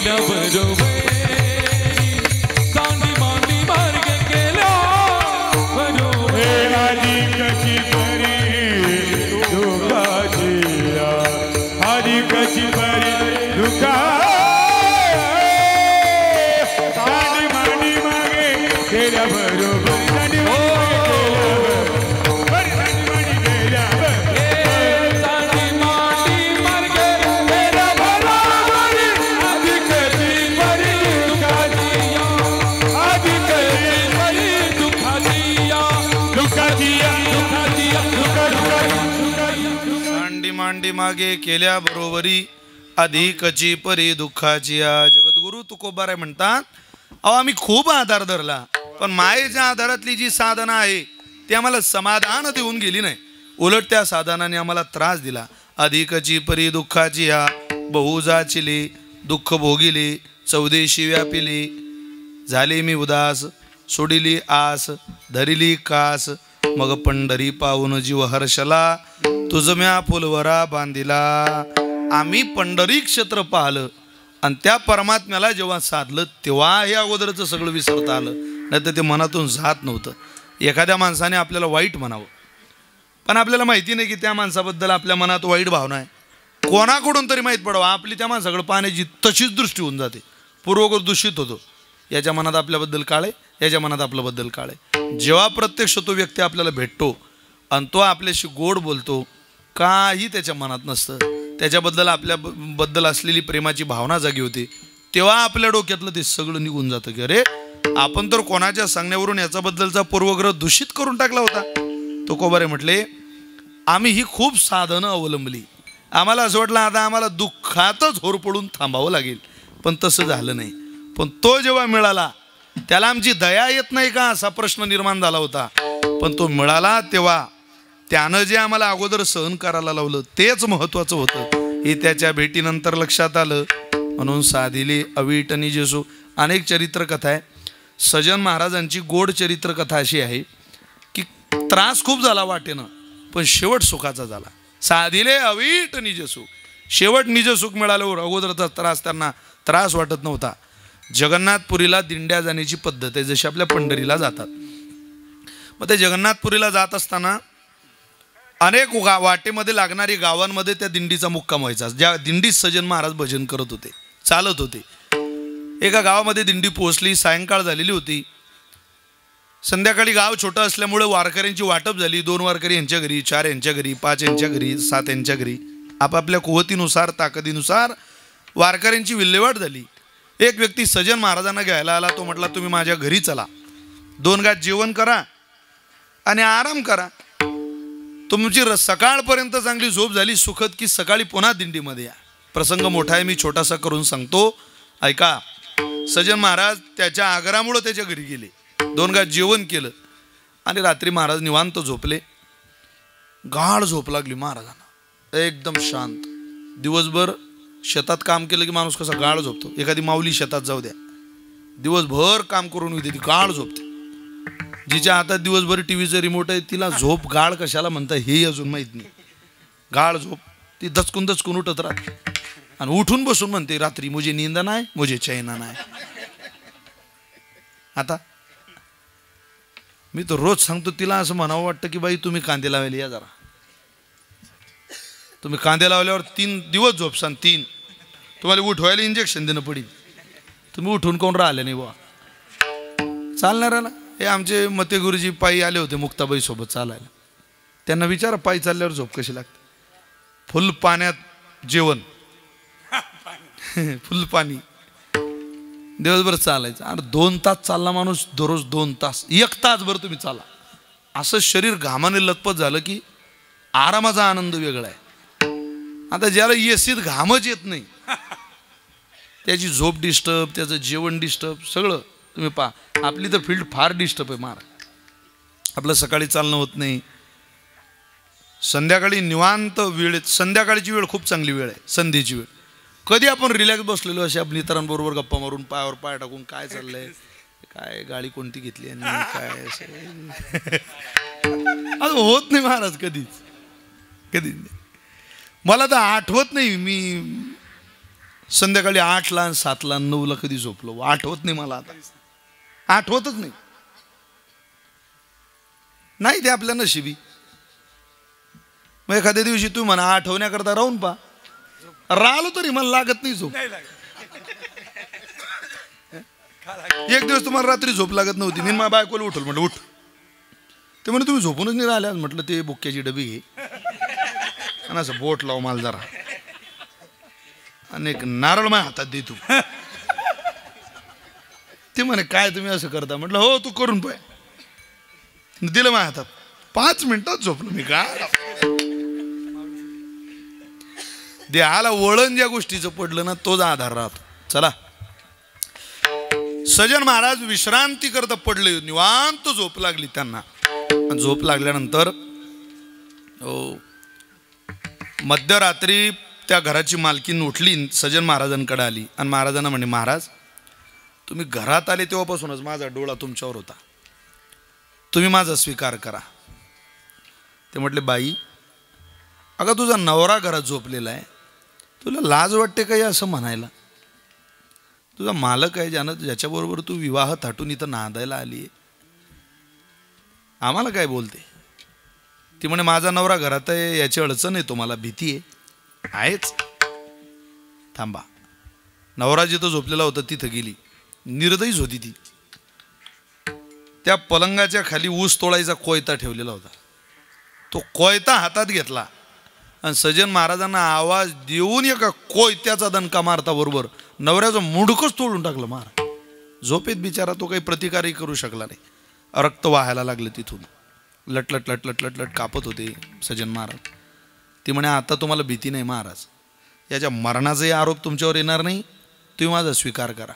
केल्या बरोबरी सांडी मांडी मार्गे केल्या बरोबरी आधी कशी परी दुःखाची आधी कशी परी दुःखा सांडी मांडी मागे केल्या बरोबर सांडी मांडी केल्या सांडी मांडी मार्गे केल्या बरोबरी आधी कधी बरी दुःखाची आधी कधी बरी दुःखाची दुःखाची सांडी मांडी मागे केल्या बरोबरी अधिकची परी दुःखाची या. जगद्गुरु तुकोबाराय म्हणतात, अहो आम्ही खूप आधार धरला, पण मायेच्या आधारातली जी साधना आहे ती आम्हाला समाधान देऊन गेली नाही, उलट त्या साधनाने आम्हाला त्रास दिला. अधिकची परी दुःखाची या बहु जाचिली दुःख भोगिली चौदेशी व्यापिली झाली मी उदास सोडिली आस धरिली कास मग पंढरी पाहून जीव हर्षला तुझ म्या फुलवरा बांधिला. आम्ही पंढरी क्षेत्र पाहिलं आणि त्या परमात्म्याला जेव्हा साधलं तेव्हा हे अगोदरचं सगळं विसरता आलं, नाही तर ते मनातून जात नव्हतं. एखाद्या माणसाने आपल्याला वाईट म्हणावं, पण आपल्याला माहिती नाही की त्या माणसाबद्दल आपल्या मनात वाईट भावना आहे. कोणाकडून तरी माहीत पडावं, आपली त्या माणसाकडे पाहण्याची तशीच दृष्टी होऊन जाते, पूर्वक दूषित होतो. याच्या मनात आपल्याबद्दल काळ आहे, याच्या मनात आपल्याबद्दल काळ आहे. जेव्हा प्रत्यक्ष तो व्यक्ती आपल्याला भेटतो आणि तो आपल्याशी गोड बोलतो, काही त्याच्या मनात नसतं, त्याच्याबद्दल आपल्याबद्दल असलेली प्रेमाची भावना जागी होते, तेव्हा आपल्या डोक्यातलं ते सगळं निघून जातं की अरे आपण तर कोणाच्या सांगण्यावरून याच्याबद्दलचा पूर्वग्रह दूषित करून टाकला होता. तुकोबारे म्हटले, आम्ही ही खूप साधनं अवलंबली, आम्हाला असं वाटलं आता आम्हाला दुःखातच होर पडून थांबावं लागेल, पण तसं झालं नाही. पण तो जेव्हा मिळाला त्याला आमची दया येत नाही का असा प्रश्न निर्माण झाला होता, पण तो मिळाला तेव्हा त्यानं जे आम्हाला अगोदर सहन करायला लावलं तेच महत्त्वाचं होतं हे त्याच्या भेटीनंतर लक्षात आलं. म्हणून साधिले अवीटनी जेसू. अनेक चरित्रकथा आहे. सजन महाराजांची गोड चरित्रकथा अशी आहे की त्रास खूप झाला वाटेनं, पण शेवट सुखाचा झाला. साधिले अवीट निजसुख, शेवट निजसुख मिळाल्यावर अगोदरचा त्रास त्यांना त्रास वाटत नव्हता. जगन्नाथपुरीला दिंड्या जाण्याची पद्धत आहे, जशी आपल्या पंढरीला जातात. मग ते जगन्नाथपुरीला जात असताना अनेक वाटेमध्ये लागणारी गावांमध्ये त्या दिंडीचा मुक्काम व्हायचा. ज्या दिंडीत सजन महाराज भजन करत होते, चालत होते. एका गावामध्ये दिंडी पोहोचली, सायंकाळ झालेली होती. संध्याकाळी गाव छोटं असल्यामुळे वारकऱ्यांची वाटप झाली. 2 वारकरी यांच्या घरी, 4 यांच्या घरी, 5 यांच्या घरी, 7 यांच्या घरी, आपापल्या कुवतीनुसार ताकदीनुसार वारकऱ्यांची विल्हेवाट झाली. एक व्यक्ती सजन महाराजांना घ्यायला आला. तो म्हटला, तुम्ही माझ्या घरी चला, 2 घास जेवण करा आणि आराम करा. तुमची सकाळपर्यंत चांगली झोप झाली सुखद की सकाळी पुन्हा दिंडीमध्ये या. प्रसंग मोठा आहे, मी छोटासा करून सांगतो, ऐका. सजन महाराज त्याच्या आग्रहामुळे त्याच्या घरी गेले, 2 घास जेवण केलं आणि रात्री महाराज निवांत झोपले. गाढ झोप लागली महाराजांना, एकदम शांत. दिवसभर शेतात काम केलं की माणूस कसा गाढ झोपतो. एखादी माऊली शेतात जाऊ द्या, दिवसभर काम करून येते, ती गाढ झोपते. जिच्या हातात दिवसभर टीव्हीचं रिमोट आहे तिला झोप गाढ कशाला म्हणता हे अजून माहीत नाही. गाढ झोप, ती दचकून दचकून उठत राहते आणि उठून बसून म्हणते रात्री मुझे नींद नाही, मुझे चैन नाही. आता मी तर रोज सांगतो तिला, असं म्हणावं वाटतं की बाई तुम्ही कांदे लावायला या जरा. तुम्ही कांदे लावल्यावर 3 दिवस झोपसान, 3 तुम्हाला उठवायला इंजेक्शन देणं पडेल. तुम्ही उठून कोण राहिले नाही बुवा, चालणार ना. हे आमचे मते गुरुजी पायी आले होते मुक्ताबाई सोबत चालायला. त्यांना विचारा पायी चालल्यावर झोप कशी लागते. फुल पाण्यात जेवण, फुल पाणी, दिवसभर चालायचं. आणि 2 तास चालला माणूस दररोज, 2 तास, 1 तासभर तुम्ही चाला. असं शरीर घामाने लतपत झालं की आरामाचा आनंद वेगळा आहे. आता ज्याला एसीत घामच येत नाही त्याची झोप डिस्टर्ब, त्याचं जेवण डिस्टर्ब, सगळं तुम्ही पहा. आपली तर फील्ड फार डिस्टर्ब आहे महाराज. आपलं सकाळी चालणं होत नाही, संध्याकाळी निवांत वेळेत. संध्याकाळची वेळ खूप चांगली वेळ आहे, संध्येची वेळ. कधी आपण रिलॅक्स बसलेलो अशा मित्रांबरोबर गप्पा मारून, पायावर पाय टाकून, काय चाललंय, काय गाडी कोणती घेतली आणि काय असं होत नाही महाराज कधीच, कधीच नाही. मला तर आठवत नाही मी संध्याकाळी 8ला 7ला 9ला कधी झोपलो आठवत नाही मला. आता आठवतच नाही ते आपल्या नशिबी. मग एखाद्या दिवशी तू म्हणा आठवण्याकरता राहून पा, राहिलो तरी मला लागत नाही झोप. एक दिवस तुम्हाला रात्री झोप लागत नव्हती, मी माझ्या बायकोला उठवलं, म्हटलं उठ. ते म्हणे तुम्ही झोपूनच नाही राहिल्या. म्हटलं ते बुक्क्याची डबी घे आणि असं बोट लाव मला जरा आणि एक नारळ माझ्या हातात दे तू. ते म्हणे काय तुम्ही असं करता. म्हटलं हो तू करून पाय. दिलं माझ्या हातात, 5 मिनिटात झोपलो मी. काय देहाला वळण ज्या गोष्टीचं पडलं ना तोच आधार राहतो. चला, सजन महाराज विश्रांती करता पडले, निवांत झोप लागली त्यांना. झोप लागल्यानंतर मध्यरात्री त्या घराची मालकीन उठली, सजन महाराजांकडे आली आणि महाराजांना म्हणे महाराज तुम्ही घरात आले तेव्हापासूनच माझा डोळा तुमच्यावर होता, तुम्ही माझा स्वीकार करा. ते म्हटले बाई अगं तुझा नवरा घरात झोपलेला आहे, तुला लाज वाटते काही असं म्हणायला. तुझा मालक आहे ज्याच्याबरोबर तू विवाह थाटून इथं नांदायला आली आहे, आम्हाला काय बोलते. ती म्हणे माझा नवरा घरात आहे याची अडचण आहे, तुम्हाला भीती आहेच. थांबा. नवरा जिथं झोपलेला होता तिथं गेली, निर्दयीच होती ती. त्या पलंगाच्या खाली ऊस तोडायचा कोयता ठेवलेला होता, तो कोयता हातात घेतला आणि सजन महाराजांना आवाज देऊन एका कोयत्याचा दणका मारता बरोबर नवऱ्याचं मुंडकच तोडून टाकलं. महाराज झोपेत बिचारा तो काही प्रतिकारही करू शकला नाही. रक्त वाहायला लागलं तिथून, लटलट लटलट लटलट कापत होते सजन महाराज. ती म्हणे आता तुम्हाला भीती नाही महाराज, याच्या मरणाचाही आरोप तुमच्यावर येणार नाही, तुम्ही माझा स्वीकार करा.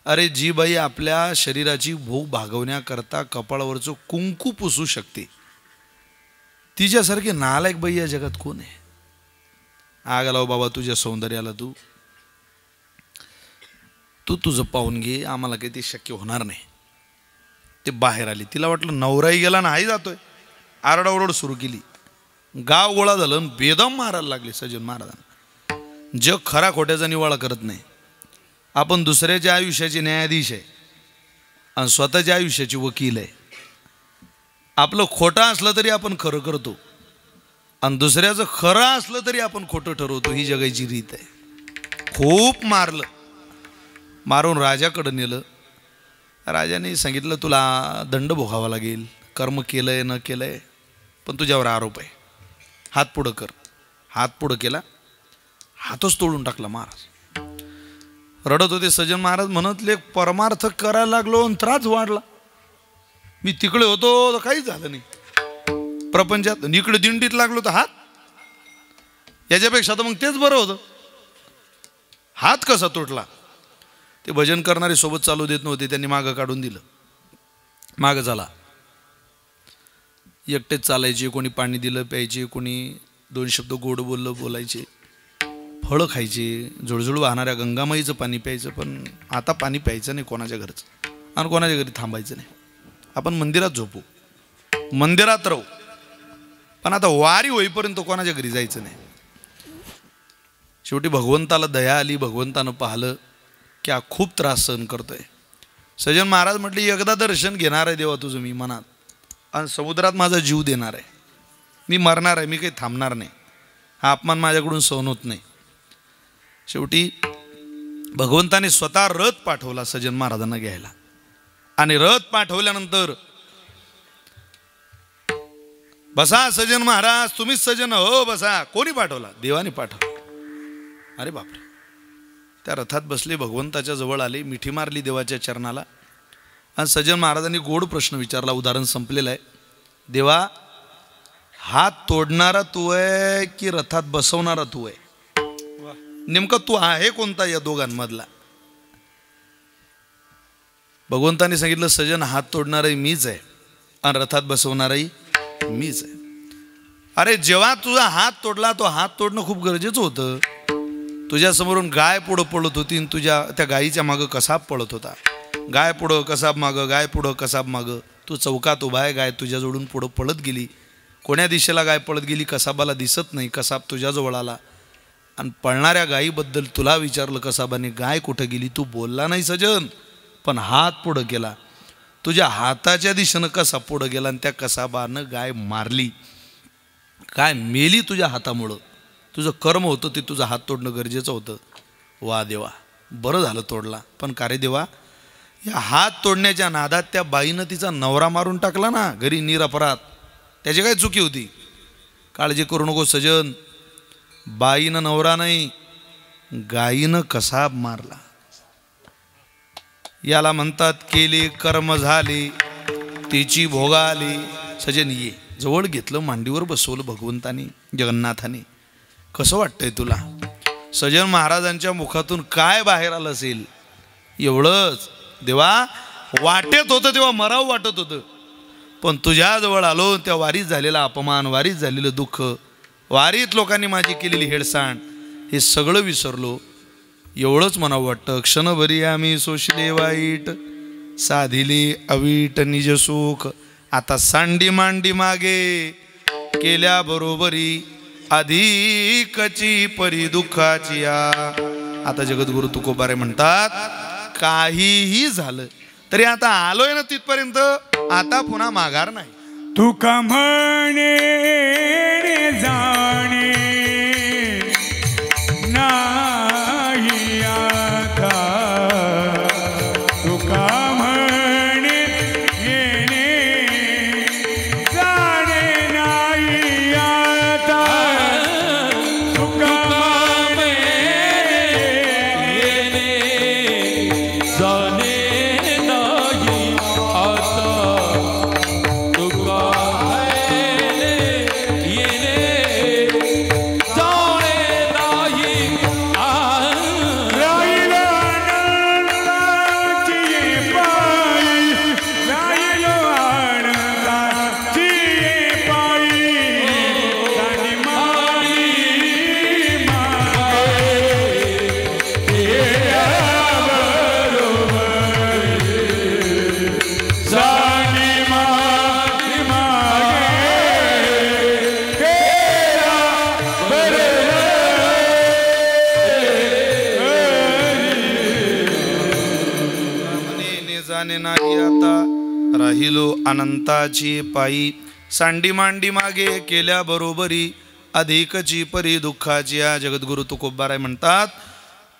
अरे जी बाई आपल्या शरीराची भूक भागवण्याकरता कपाळावरचं कुंकू पुसू शकते, तिच्यासारखी नालायक बाई या जगात कोण आहे. आग लाव बाबा तुझ्या सौंदर्याला, तू तुझं पाहून घे, आम्हाला काही ते शक्य होणार नाही. ते बाहेर आली. तिला वाटलं नवराही गेला नाही जातोय, आरडाओरड सुरू केली. गाव गोळा झालं, बेदम मारायला लागले सजन महाराजांना. जग खरा खोट्याचा निवाळा करत नाही. आपण दुसऱ्याच्या आयुष्याचे न्यायाधीश आहे आणि स्वतःच्या आयुष्याची वकील आहे. आपलं खोटं असलं तरी आपण खरं करतो आणि दुसऱ्याचं खरं असलं तरी आपण खोटं ठरवतो. ही जगाची रीत आहे. खूप मारलं, मारून राजाकडं नेलं. राजाने सांगितलं तुला दंड भोगावा लागेल, कर्म केलंय न केलंय, पण तुझ्यावर आरोप आहे, हात पुढं कर. हात पुढं केला, हातच तोडून टाकला. महाराज रडत होते. सजन महाराज म्हणतले परमार्थ करायला लागलो आणि त्रास वाढला. मी तिकडे होतो तर काहीच झालं नाही प्रपंचात, इकडे दिंडीत लागलो तर हात, याच्यापेक्षा तर मग तेच बरं होतं. हात कसा तुटला. ते भजन करणारे सोबत चालू देत नव्हते, त्यांनी मागं काढून दिलं. मागं झाला, एकटेच चालायचे. कोणी पाणी दिलं प्यायचे, कोणी 2 शब्द गोड बोलायचे, फळं खायचे, झुळझुळ वाहणाऱ्या गंगामाईचं पाणी प्यायचं. पण आता पाणी प्यायचं नाही कोणाच्या घरचं आणि कोणाच्या घरी थांबायचं नाही. आपण मंदिरात झोपू, मंदिरात राहू, पण आता वारी होईपर्यंत कोणाच्या घरी जायचं नाही. शेवटी भगवंताला दया आली, भगवंतानं पाहिलं की हा खूप त्रास सहन करतोय. सजन महाराज म्हटले एकदा दर्शन घेणार आहे देवा तुझं मी मनात, आणि समुद्रात माझा जीव देणार आहे, मी मरणार आहे, मी काही थांबणार नाही, हा अपमान माझ्याकडून सहन होत नाही. शेवटी भगवंताने स्वतः रथ पाठवला सजन महाराजांना घ्यायला. आणि रथ पाठवल्यानंतर बसा सजन महाराज, तुम्हीच सजन हो बसा. कोणी पाठवला? देवाने पाठवला. अरे बापरे. त्या रथात बसले, भगवंताच्या जवळ आले, मिठी मारली देवाच्या चरणाला आणि सजन महाराजांनी गोड प्रश्न विचारला. उदाहरण संपलेलं आहे. देवा हात तोडणारा तू आहे की रथात बसवणारा तू आहे? नेमका तू आहे कोणता या दोघांमधला? भगवंताने सांगितलं सजन हात तोडणारही मीच आहे आणि रथात बसवणारही मीच आहे. अरे जेव्हा तुझा हात तोडला, तो हात तोडणं खूप गरजेचं होतं. तुझ्या समोरून गाय पुढं पळत होती आणि तुझ्या त्या गायीच्या मागं कसाब पळत होता. गाय पुढं कसाब मागं, गाय पुढं कसाब मागं. तू चौकात उभा आहे, गाय तुझ्या जोडून पुढं पळत गेली. कोण्या दिशेला गाय पळत गेली कसाबाला दिसत नाही. कसाब तुझ्याजवळ आला आणि पळणाऱ्या गायीबद्दल तुला विचारलं कसाबाने, गाय कुठं गेली? तू बोलला नाही सजन, पण हात पुढं केला. तुझ्या हाताच्या दिशेनं कसा पुढं गेला आणि त्या कसाबानं गाय मारली. काय मेली तुझ्या हातामुळं. तुझं कर्म होतं ते तुझा हात तोडणं गरजेचं होतं. वा देवा, बरं झालं तोडला. पण का रे देवा, या हात तोडण्याच्या नादात त्या बाईनं तिचा नवरा मारून टाकला ना घरी निरपराध. त्याची काय चुकी होती? काळजी करू नको सजन, बाईनं नवरा नाही, गायीनं कसाब मारला. याला म्हणतात केले कर्म झाले तिची भोगाली. सजन ये, जवळ घेतलं, मांडीवर बसवलं भगवंतानी, जगन्नाथाने. कसं वाटतंय तुला? सजन महाराजांच्या मुखातून काय बाहेर आलं असेल? एवढंच देवा, वाटेत होतं तेव्हा मराव वाटत होतं, पण तुझ्याजवळ आलो त्या वारीत झालेला अपमान, वारीत झालेलं दुःख, वारीत लोकांनी माझी केलेली हेळसांड, हे सगळं विसरलो. एवढंच म्हणावं वाटतं, क्षणभरी आम्ही सोशले वाईट, साधिले अवीट निज सुख. आता सांडी मांडी मागे केल्या बरोबरी, अधिकची परी दुःखाची या. आता जगद्गुरु तुकोबारे म्हणतात, काहीही झालं तरी आता आलोय ना तिथपर्यंत, आता पुन्हा माघार नाही. तुका म्हणे जाणे नाही आता, तुका म्हणे येणे जाणे नाही आता, तुका नाही आता, राहिलो अनंताची पायी. सांडी मांडी मागे केल्या बरोबरी, अधिकची परी दुःखाची या. जगद्गुरु तुकोबाराय म्हणतात,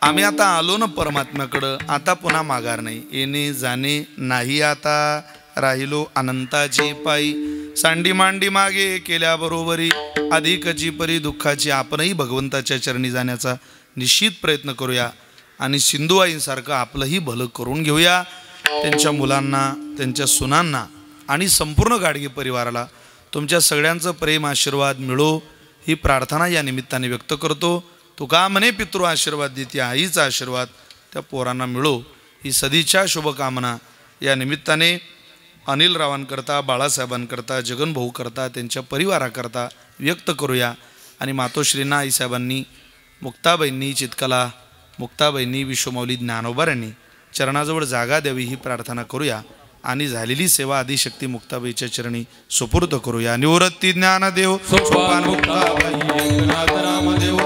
आम्ही आता आलो ना परमात्म्याकडं, आता पुन्हा माघार नाही. येणे जाणे नाही आता, राहिलो अनंताची पायी. सांडी मांडी मागे केल्या बरोबरी, अधिकची परी दुःखाची. आपणही भगवंताच्या चरणी जाण्याचा निश्चित प्रयत्न करूया आणि सिंधुआईंसारखं आपलंही भलं करून घेऊया. त्यांच्या मुलांना, त्यांच्या सुनांना आणि संपूर्ण गाडगे परिवाराला तुमच्या सगळ्यांचं प्रेम आशीर्वाद मिळो ही प्रार्थना या निमित्ताने व्यक्त करतो. तुका म्हणे पितृ आशीर्वाद देते, आईचा आशीर्वाद त्या पोरांना मिळो ही सदिच्छा शुभकामना या निमित्ताने अनिल रावांकरता, बाळासाहेबांकरता, जगनभाऊ करता, त्यांच्या परिवाराकरता व्यक्त करूया. आणि मातोश्रींना आईसाहेबांनी, मुक्ताबाईंनी, चितकला मुक्ताबाईंनी, विश्वमौली ज्ञानोबारांनी चरणाजवळ जागा द्यावी ही प्रार्थना करूया आणि झालेली सेवा आदिशक्ती मुक्ताबाईच्या चरणी सुपूर्द करूया. निवृत्ती ज्ञानदेव सोपान मुक्ताबाई, नाथ रामदेव